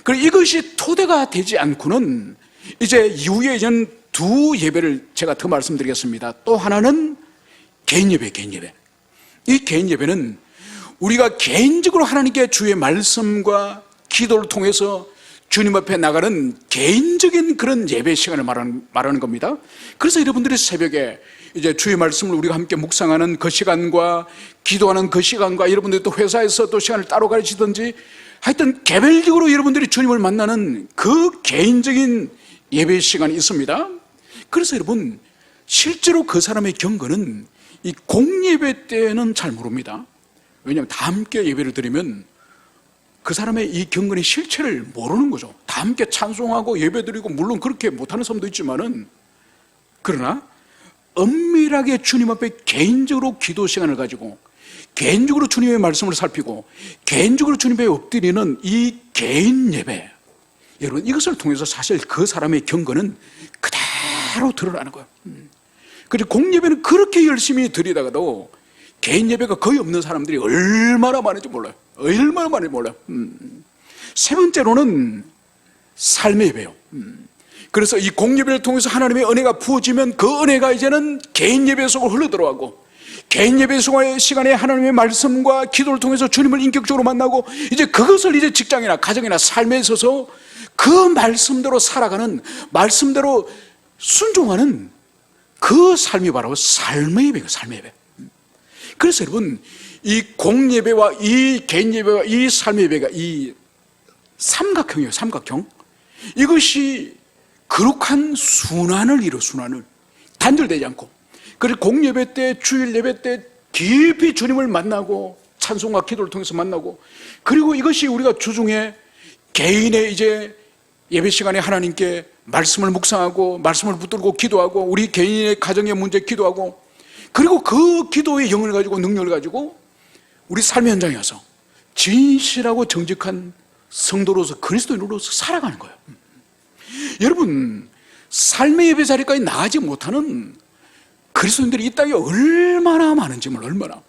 그리고 이것이 토대가 되지 않고는 이제 이후에 이제는 두 예배를 제가 더 말씀드리겠습니다. 또 하나는 개인 예배. 이 개인 예배는 우리가 개인적으로 하나님께 주의 말씀과 기도를 통해서 주님 앞에 나가는 개인적인 그런 예배 시간을 말하는 겁니다. 그래서 여러분들이 새벽에 이제 주의 말씀을 우리가 함께 묵상하는 그 시간과 기도하는 그 시간과 여러분들이 또 회사에서 또 시간을 따로 가지든지 하여튼 개별적으로 여러분들이 주님을 만나는 그 개인적인 예배 시간이 있습니다. 그래서 여러분, 실제로 그 사람의 경건은 이 공예배 때는 잘 모릅니다. 왜냐하면 다 함께 예배를 드리면 그 사람의 이 경건의 실체를 모르는 거죠. 다 함께 찬송하고 예배드리고 물론 그렇게 못하는 사람도 있지만은, 그러나 엄밀하게 주님 앞에 개인적으로 기도 시간을 가지고 개인적으로 주님의 말씀을 살피고 개인적으로 주님 앞에 엎드리는 이 개인 예배, 여러분, 이것을 통해서 사실 그 사람의 경건은 그대로 드러나는 거예요. 그리고 공예배는 그렇게 열심히 드리다가도 개인 예배가 거의 없는 사람들이 얼마나 많은지 몰라요. 세 번째로는 삶의 예배요. 그래서 이 공예배를 통해서 하나님의 은혜가 부어지면 그 은혜가 이제는 개인 예배 속으로 흘러들어가고, 개인 예배 시간에 하나님의 말씀과 기도를 통해서 주님을 인격적으로 만나고, 이제 그것을 이제 직장이나 가정이나 삶에 있어서 그 말씀대로 살아가는, 말씀대로 순종하는 그 삶이 바로 삶의 예배예요. 삶의 예배. 그래서 여러분, 이 공예배와 이 개인 예배와 이 삶의 예배가 이 삼각형이에요. 삼각형. 이것이 거룩한 순환을 이뤄. 순환을 단절되지 않고, 그리고 공예배 때, 주일 예배 때 깊이 주님을 만나고 찬송과 기도를 통해서 만나고, 그리고 이것이 우리가 주중에 개인의 이제 예배 시간에 하나님께 말씀을 묵상하고 말씀을 붙들고 기도하고 우리 개인의 가정의 문제 기도하고, 그리고 그 기도의 영을 가지고 능력을 가지고 우리 삶의 현장에 와서 진실하고 정직한 성도로서 그리스도인으로서 살아가는 거예요. 여러분, 삶의 예배 자리까지 나가지 못하는 그리스도인들이 이 땅에 얼마나 많은지 몰라요. 얼마나.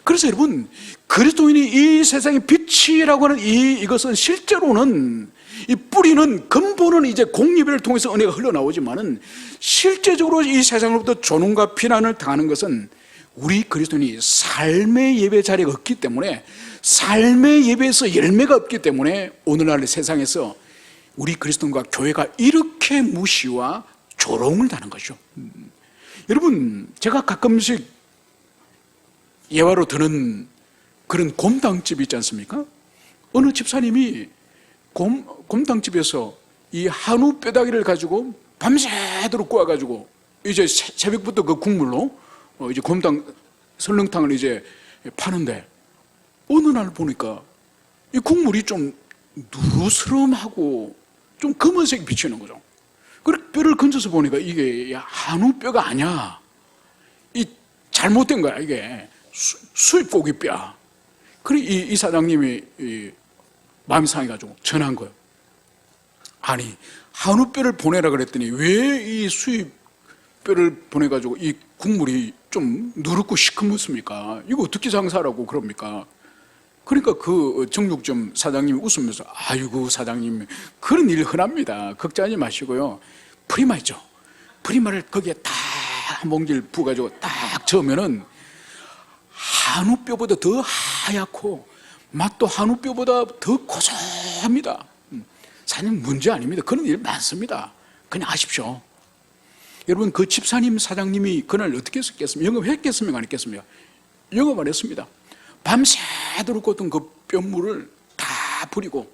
그래서 여러분, 그리스도인이 이 세상의 빛이라고 하는 이것은 실제로는 이 뿌리는, 근본은 이제 공예배를 통해서 은혜가 흘러나오지만은 실제적으로 이 세상으로부터 조롱과 비난을 당하는 것은 우리 그리스도인이 삶의 예배 자리가 없기 때문에, 삶의 예배에서 열매가 없기 때문에 오늘날 세상에서 우리 그리스도인과 교회가 이렇게 무시와 조롱을 당하는 거죠. 여러분, 제가 가끔씩 예화로 드는 그런 곰탕집 있지 않습니까? 어느 집사님이 곰탕집에서 이 한우 뼈다귀를 가지고 밤새도록 구워가지고 이제 새벽부터 그 국물로 이제 곰탕 설렁탕을 이제 파는데, 어느 날 보니까 이 국물이 좀 누르스름하고 좀 검은색이 비치는 거죠. 그리고 뼈를 건져서 보니까 이게 한우 뼈가 아니야. 이 잘못된 거야. 이게 수입고기 뼈. 그리고 이 사장님이 마음이 상해가지고 전화한 거예요. 아니, 한우 뼈를 보내라 그랬더니 왜 이 수입 뼈를 보내가지고 이 국물이 좀 누렇고 시커멓습니까? 이거 어떻게 장사하라고 그럽니까? 그러니까 그 정육점 사장님이 웃으면서 아이고 사장님 그런 일 흔합니다. 걱정하지 마시고요. 프리마 있죠. 프리마를 거기에 딱 한 봉지를 부어가지고 딱 저으면은 한우뼈보다 더 하얗고 맛도 한우뼈보다 더 고소합니다. 사장님 문제 아닙니다. 그런 일 많습니다. 그냥 아십시오. 여러분 그 집사님 사장님이 그날 어떻게 했겠습니까? 영업했겠습니까? 안 했겠습니까? 영업 안 했습니다. 밤새도록 꽂던 그 뼘물을 다 버리고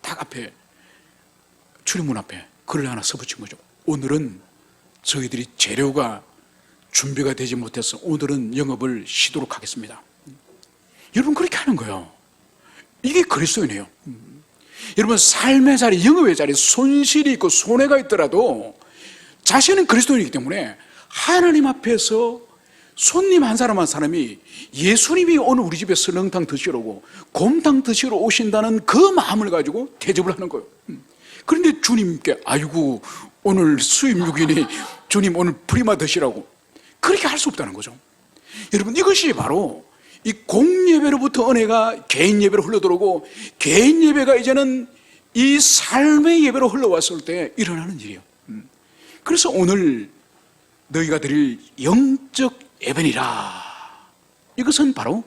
딱 앞에 출입문 앞에 글을 하나 써붙인 거죠. 오늘은 저희들이 재료가 준비가 되지 못해서 오늘은 영업을 쉬도록 하겠습니다. 여러분 그렇게 하는 거예요. 이게 그리스도인이에요. 여러분 삶의 자리, 영업의 자리 손실이 있고 손해가 있더라도 자신은 그리스도인이기 때문에 하나님 앞에서 손님 한 사람 한 사람이 예수님이 오늘 우리 집에 설렁탕 드시러 오고 곰탕 드시러 오신다는 그 마음을 가지고 대접을 하는 거예요. 그런데 주님께 아이고 오늘 수입육이니 주님 오늘 프리마 드시라고 그렇게 할 수 없다는 거죠. 여러분 이것이 바로 이 공예배로부터 은혜가 개인 예배로 흘러들어오고 개인 예배가 이제는 이 삶의 예배로 흘러왔을 때 일어나는 일이에요. 그래서 오늘 너희가 드릴 영적 예배니라, 이것은 바로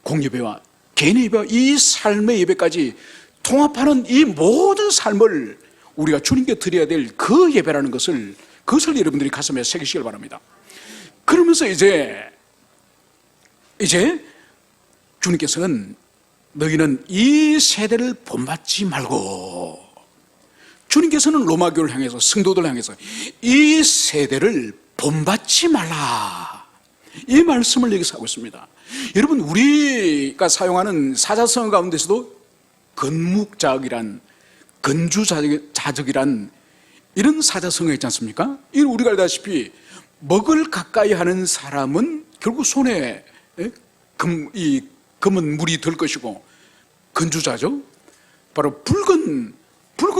공예배와 개인 예배와 이 삶의 예배까지 통합하는 이 모든 삶을 우리가 주님께 드려야 될 그 예배라는 것을, 그것을 여러분들이 가슴에 새기시길 바랍니다. 그러면서 이제 주님께서는 너희는 이 세대를 본받지 말고, 주님께서는 로마교를 향해서 성도들 향해서 이 세대를 본받지 말라, 이 말씀을 여기서 하고 있습니다. 여러분 우리가 사용하는 사자성어 가운데서도 건묵자적이란, 건주자적이란 이런 사자성어 있지 않습니까? 우리가 알다시피 먹을 가까이 하는 사람은 결국 손에 검은 물이 들 것이고, 건주자죠. 바로 붉은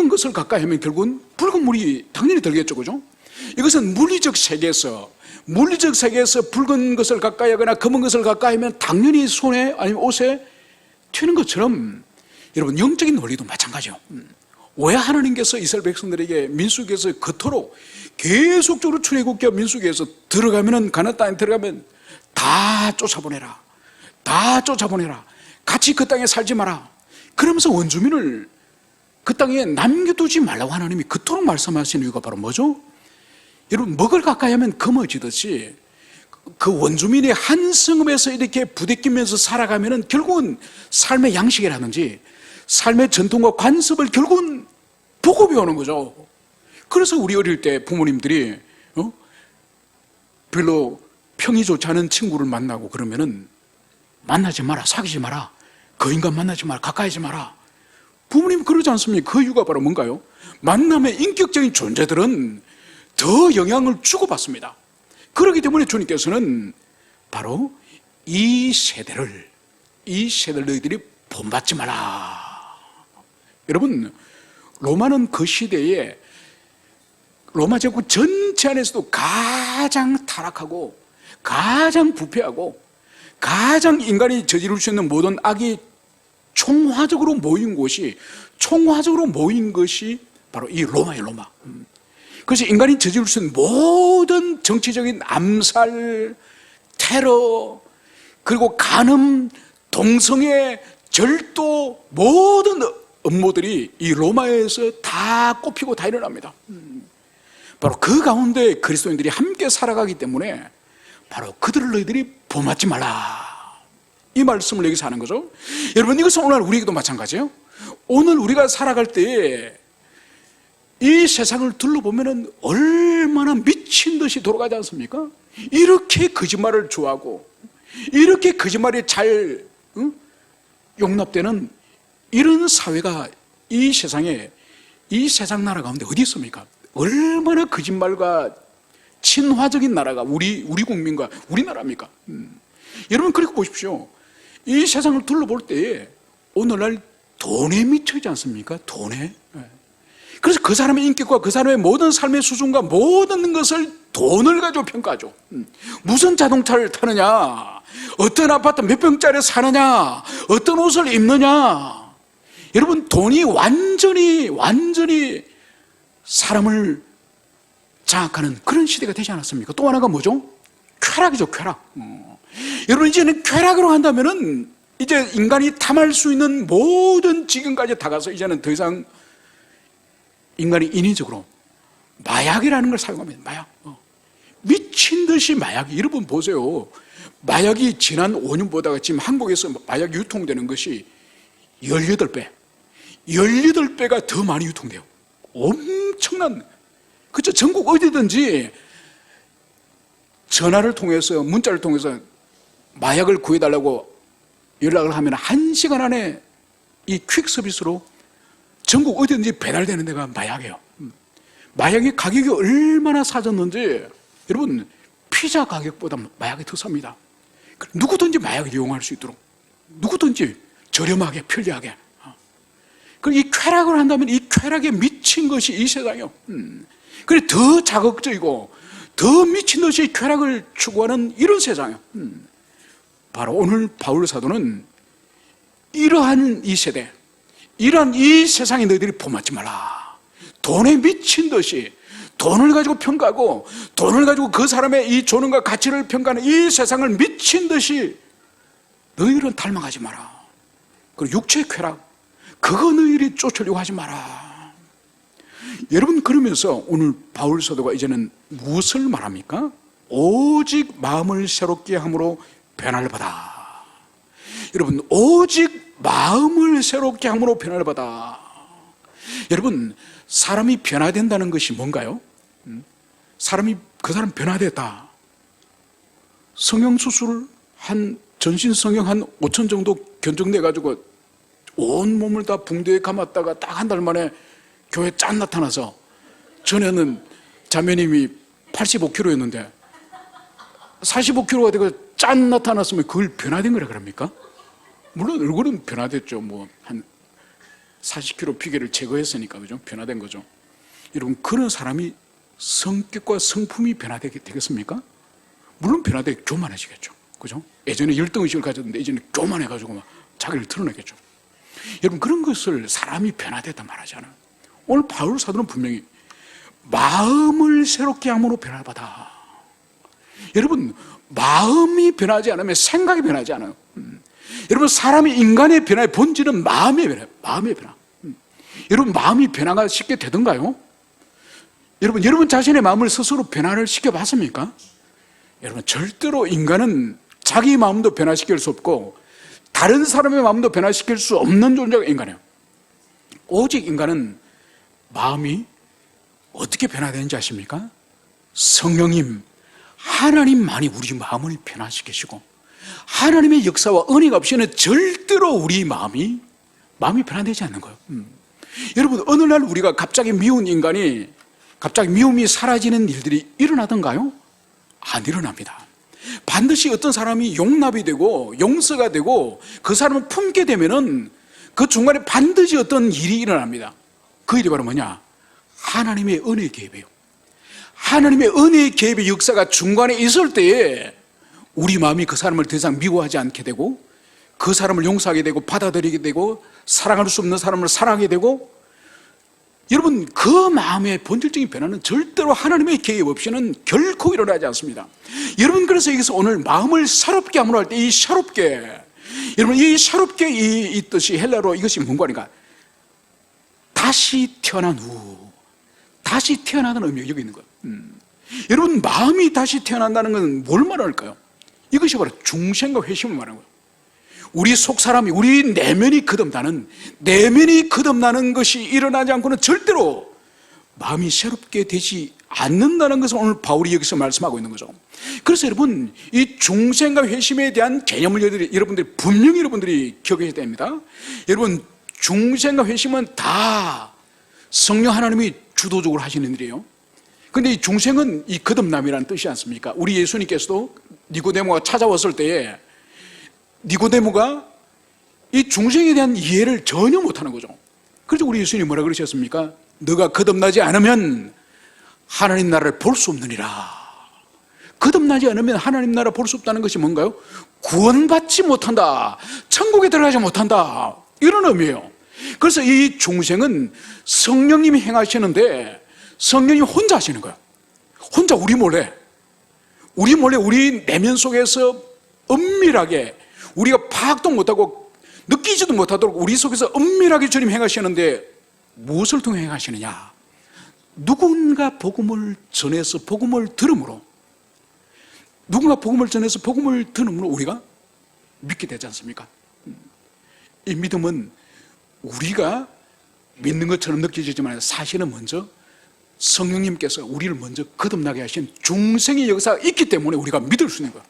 것을 가까이 하면 결국은 붉은 물이 당연히 들겠죠, 그죠? 이것은 물리적 세계에서 붉은 것을 가까이 하거나 검은 것을 가까이 하면 당연히 손에 아니면 옷에 튀는 것처럼 여러분 영적인 논리도 마찬가지요. 왜 하나님께서 이스라엘 백성들에게 민수기에서 그토록 계속적으로 출애굽기와 민수기에서 들어가면은, 가나안 땅에 들어가면 다 쫓아보내라, 같이 그 땅에 살지 마라, 그러면서 원주민을 그 땅에 남겨두지 말라고 하나님이 그토록 말씀하시는 이유가 바로 뭐죠? 여러분 먹을 가까이 하면 검어지듯이 그 원주민이 한 성읍에서 이렇게 부대끼면서 살아가면은 결국은 삶의 양식이라든지 삶의 전통과 관습을 결국은 보고 배우는 거죠. 그래서 우리 어릴 때 부모님들이 별로 평이 좋지 않은 친구를 만나고 그러면은 만나지 마라, 사귀지 마라, 그 인간 만나지 마라, 가까이지 마라. 부모님 그러지 않습니까? 그 이유가 바로 뭔가요? 만남의 인격적인 존재들은 더 영향을 주고받습니다. 그렇기 때문에 주님께서는 바로 이 세대를 너희들이 본받지 마라. 여러분 로마는 그 시대에 로마 제국 전체 안에서도 가장 타락하고 가장 부패하고 가장 인간이 저지를 수 있는 모든 악이 총화적으로 모인 것이 바로 이 로마예요, 로마. 그래서 인간이 저지를 수 있는 모든 정치적인 암살, 테러, 그리고 간음, 동성애, 절도, 모든 음모들이 이 로마에서 다 꼽히고 다 일어납니다. 바로 그 가운데 그리스도인들이 함께 살아가기 때문에 바로 그들을 너희들이 본받지 말라, 이 말씀을 여기서 하는 거죠. 여러분 이것은 오늘 우리에게도 마찬가지예요. 오늘 우리가 살아갈 때에 이 세상을 둘러보면 얼마나 미친 듯이 돌아가지 않습니까? 이렇게 거짓말을 좋아하고 이렇게 거짓말이 잘 용납되는 이런 사회가 이 세상에, 이 세상 나라 가운데 어디 있습니까? 얼마나 거짓말과 친화적인 나라가 우리 국민과 우리나라입니까? 여러분 그렇게 보십시오. 이 세상을 둘러볼 때에 오늘날 돈에 미쳐있지 않습니까? 돈에. 그래서 그 사람의 인격과 그 사람의 모든 삶의 수준과 모든 것을 돈을 가지고 평가하죠. 무슨 자동차를 타느냐, 어떤 아파트 몇 평짜리 사느냐, 어떤 옷을 입느냐. 여러분, 돈이 완전히 사람을 장악하는 그런 시대가 되지 않았습니까? 또 하나가 뭐죠? 쾌락이죠, 쾌락. 여러분, 이제는 쾌락으로 한다면은 이제 인간이 탐할 수 있는 모든 지경까지 다 가서 이제는 더 이상 인간이 인위적으로 마약이라는 걸 사용합니다. 마약. 미친 듯이 마약이. 여러분 보세요. 마약이 지난 5년보다가 지금 한국에서 마약이 유통되는 것이 18배가 더 많이 유통돼요. 엄청난, 그렇죠? 전국 어디든지 전화를 통해서, 문자를 통해서 마약을 구해달라고 연락을 하면 1시간 안에 이 퀵 서비스로 전국 어디든지 배달되는 데가 마약이에요. 마약의 가격이 얼마나 싸졌는지, 여러분, 피자 가격보다 마약이 더 쌉니다. 누구든지 마약을 이용할 수 있도록, 누구든지 저렴하게, 편리하게. 그리고 이 쾌락을 한다면 이 쾌락에 미친 것이 이 세상이에요. 그래, 더 자극적이고 더 미친 듯이 쾌락을 추구하는 이런 세상이에요. 바로 오늘 바울 사도는 이러한 이 세대, 이러한 이 세상에 너희들이 본받지 말라. 돈에 미친 듯이 돈을 가지고 평가하고 돈을 가지고 그 사람의 이 존엄과 가치를 평가하는 이 세상을 미친 듯이 너희들은 닮아가지 마라. 그리고 육체의 쾌락, 그거 너희들이 쫓으려고 하지 마라. 여러분, 그러면서 오늘 바울 사도가 이제는 무엇을 말합니까? 오직 마음을 새롭게 함으로 변화를 받아. 여러분, 오직 마음을 새롭게 함으로 변화를 받아. 여러분, 사람이 변화된다는 것이 뭔가요? 그 사람 변화됐다. 성형수술 전신 성형 한 5천 정도 견적내가지고 온 몸을 다 붕대에 감았다가 딱 한 달 만에 교회 짠 나타나서, 전에는 자매님이 85kg였는데 45kg가 되고 짠 나타났으면 그걸 변화된 거라 그럽니까? 물론 얼굴은 변화됐죠. 뭐 한 40kg 피계를 제거했으니까, 그죠? 변화된 거죠. 여러분, 그런 사람이 성격과 성품이 변화되겠습니까? 물론 변화되게 교만해지겠죠. 그죠? 예전에 열등의식을 가졌는데 이제는 교만해가지고 막 자기를 드러내겠죠. 여러분, 그런 것을 사람이 변화됐다 말하지 않아요. 오늘 바울 사도는 분명히 마음을 새롭게 함으로 변화를 받아. 여러분, 마음이 변하지 않으면 생각이 변하지 않아요. 여러분, 사람이 인간의 변화의 본질은 마음의 변화예요. 마음의 변화. 여러분, 마음이 변화가 쉽게 되던가요? 여러분 자신의 마음을 스스로 변화를 시켜봤습니까? 여러분, 절대로 인간은 자기 마음도 변화시킬 수 없고 다른 사람의 마음도 변화시킬 수 없는 존재가 인간이에요. 오직 인간은 마음이 어떻게 변화되는지 아십니까? 성령님, 하나님만이 우리 마음을 변화시키시고 하나님의 역사와 은혜가 없이는 절대로 우리 마음이 변화되지 않는 거예요. 여러분, 어느 날 우리가 갑자기 미운 인간이 갑자기 미움이 사라지는 일들이 일어나던가요? 안 일어납니다. 반드시 어떤 사람이 용납이 되고 용서가 되고 그 사람을 품게 되면은 그 중간에 반드시 어떤 일이 일어납니다. 그 일이 바로 뭐냐? 하나님의 은혜의 개입이에요. 하나님의 은혜의 개입의 역사가 중간에 있을 때에 우리 마음이 그 사람을 더 이상 미워하지 않게 되고 그 사람을 용서하게 되고 받아들이게 되고 사랑할 수 없는 사람을 사랑하게 되고, 여러분, 그 마음의 본질적인 변화는 절대로 하나님의 개입 없이는 결코 일어나지 않습니다. 여러분, 그래서 여기서 오늘 마음을 새롭게 함으로 할 때 이 새롭게, 여러분, 이 새롭게 이 뜻이 헬라로 이것이 뭔가 하니까 다시 태어난 후, 다시 태어나는 의미가 여기 있는 거예요. 여러분, 마음이 다시 태어난다는 건 뭘 말할까요? 이것이 바로 중생과 회심을 말하는 거예요. 우리 속 사람이, 우리 내면이 거듭나는 것이 일어나지 않고는 절대로 마음이 새롭게 되지 않는다는 것을 오늘 바울이 여기서 말씀하고 있는 거죠. 그래서 여러분, 이 중생과 회심에 대한 개념을 여러분들이 분명히 여러분들이 기억해야 됩니다. 여러분, 중생과 회심은 다 성령 하나님이 주도적으로 하시는 일이에요. 그런데 이 중생은 이 거듭남이라는 뜻이 않습니까? 우리 예수님께서도 니고데모가 찾아왔을 때에 니고데모가 이 중생에 대한 이해를 전혀 못하는 거죠. 그래서 우리 예수님이 뭐라 그러셨습니까? 너가 거듭나지 않으면 하나님 나라를 볼 수 없느니라. 거듭나지 않으면 하나님 나라 볼 수 없다는 것이 뭔가요? 구원받지 못한다, 천국에 들어가지 못한다, 이런 의미예요. 그래서 이 중생은 성령님이 행하시는데 성령님이 혼자 하시는 거예요. 혼자 우리 몰래 우리 내면 속에서 은밀하게, 우리가 파악도 못하고 느끼지도 못하도록 우리 속에서 은밀하게 주님 행하시는데 무엇을 통해 행하시느냐? 누군가 복음을 전해서 복음을 들음으로, 우리가 믿게 되지 않습니까? 이 믿음은 우리가 믿는 것처럼 느껴지지만 사실은 먼저 성령님께서 우리를 먼저 거듭나게 하신 중생의 역사가 있기 때문에 우리가 믿을 수 있는 거예요.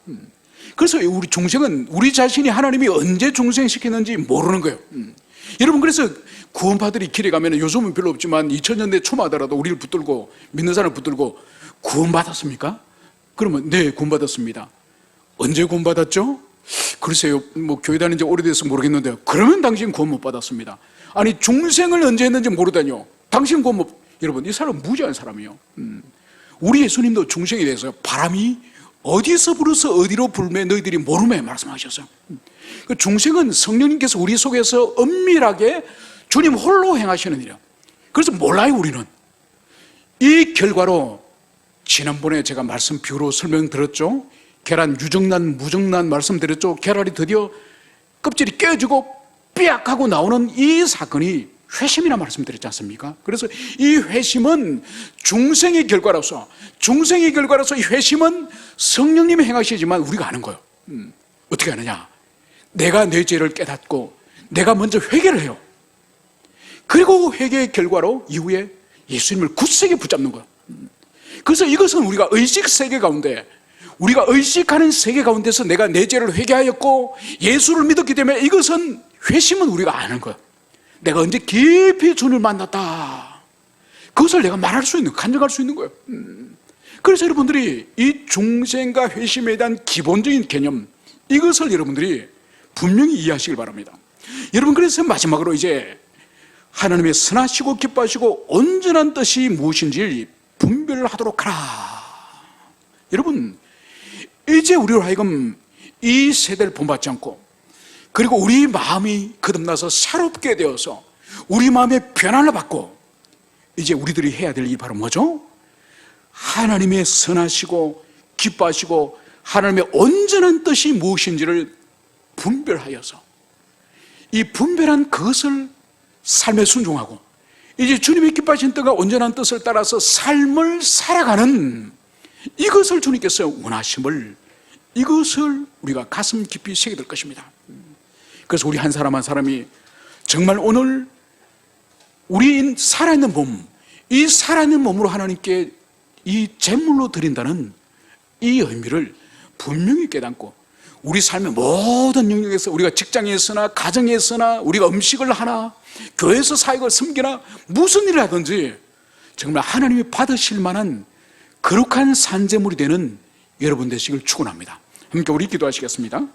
그래서 우리 중생은 우리 자신이 하나님이 언제 중생시키는지 모르는 거예요. 여러분, 그래서 구원파들이 길에 가면, 요즘은 별로 없지만 2000년대 초마다라도 우리를 붙들고, 믿는 사람을 붙들고 구원받았습니까? 그러면 네, 구원받았습니다. 언제 구원받았죠? 글쎄요, 교회 다닌 지 오래돼서 모르겠는데요. 그러면 당신 구원 못 받았습니다. 아니, 중생을 언제 했는지 모르다뇨. 당신 구원 못. 여러분, 이 사람은 무지한 사람이에요. 우리 예수님도 중생에 대해서 바람이 어디서 불어서 어디로 불매 너희들이 모르매 말씀하셨어요. 그 중생은 성령님께서 우리 속에서 은밀하게 주님 홀로 행하시는 일이에요. 그래서 몰라요, 우리는. 이 결과로 지난번에 제가 말씀 비유로 설명드렸죠. 계란 유정란 무정란 말씀드렸죠. 계란이 드디어 껍질이 깨지고 삐약하고 나오는 이 사건이 회심이라 말씀드렸지 않습니까? 그래서 이 회심은 중생의 결과로서 이 회심은 성령님이 행하시지만 우리가 아는 거예요. 어떻게 하느냐? 내가 내 죄를 깨닫고 내가 먼저 회개를 해요. 그리고 회개의 결과로 이후에 예수님을 굳세게 붙잡는 거예요. 그래서 이것은 우리가 의식 세계 가운데, 우리가 의식하는 세계 가운데서 내가 내 죄를 회개하였고 예수를 믿었기 때문에 이것은 회심은 우리가 아는 거예요. 내가 언제 깊이 주님을 만났다, 그것을 내가 말할 수 있는, 간증할 수 있는 거예요. 그래서 여러분들이 이 중생과 회심에 대한 기본적인 개념, 이것을 여러분들이 분명히 이해하시길 바랍니다. 여러분, 그래서 마지막으로 이제 하나님의 선하시고 기뻐하시고 온전한 뜻이 무엇인지 분별하도록 하라. 여러분, 이제 우리로 하여금 이 세대를 본받지 않고, 그리고 우리 마음이 거듭나서 새롭게 되어서 우리 마음의 변화를 받고, 이제 우리들이 해야 될 일이 바로 뭐죠? 하나님의 선하시고 기뻐하시고 하나님의 온전한 뜻이 무엇인지를 분별하여서, 이 분별한 그것을 삶에 순종하고, 이제 주님의 기뻐하신 뜻과 온전한 뜻을 따라서 삶을 살아가는, 이것을 주님께서 원하심을, 이것을 우리가 가슴 깊이 새겨들 것입니다. 그래서 우리 한 사람 한 사람이 정말 오늘 우리 살아있는 몸, 이 살아있는 몸으로 하나님께 이 제물로 드린다는 이 의미를 분명히 깨닫고, 우리 삶의 모든 영역에서, 우리가 직장에 있으나 가정에 있으나 우리가 음식을 하나 교회에서 사역을 섬기나 무슨 일을 하든지 정말 하나님이 받으실 만한 거룩한 산제물이 되는 여러분 되시길 축원합니다. 함께 우리 기도하시겠습니다.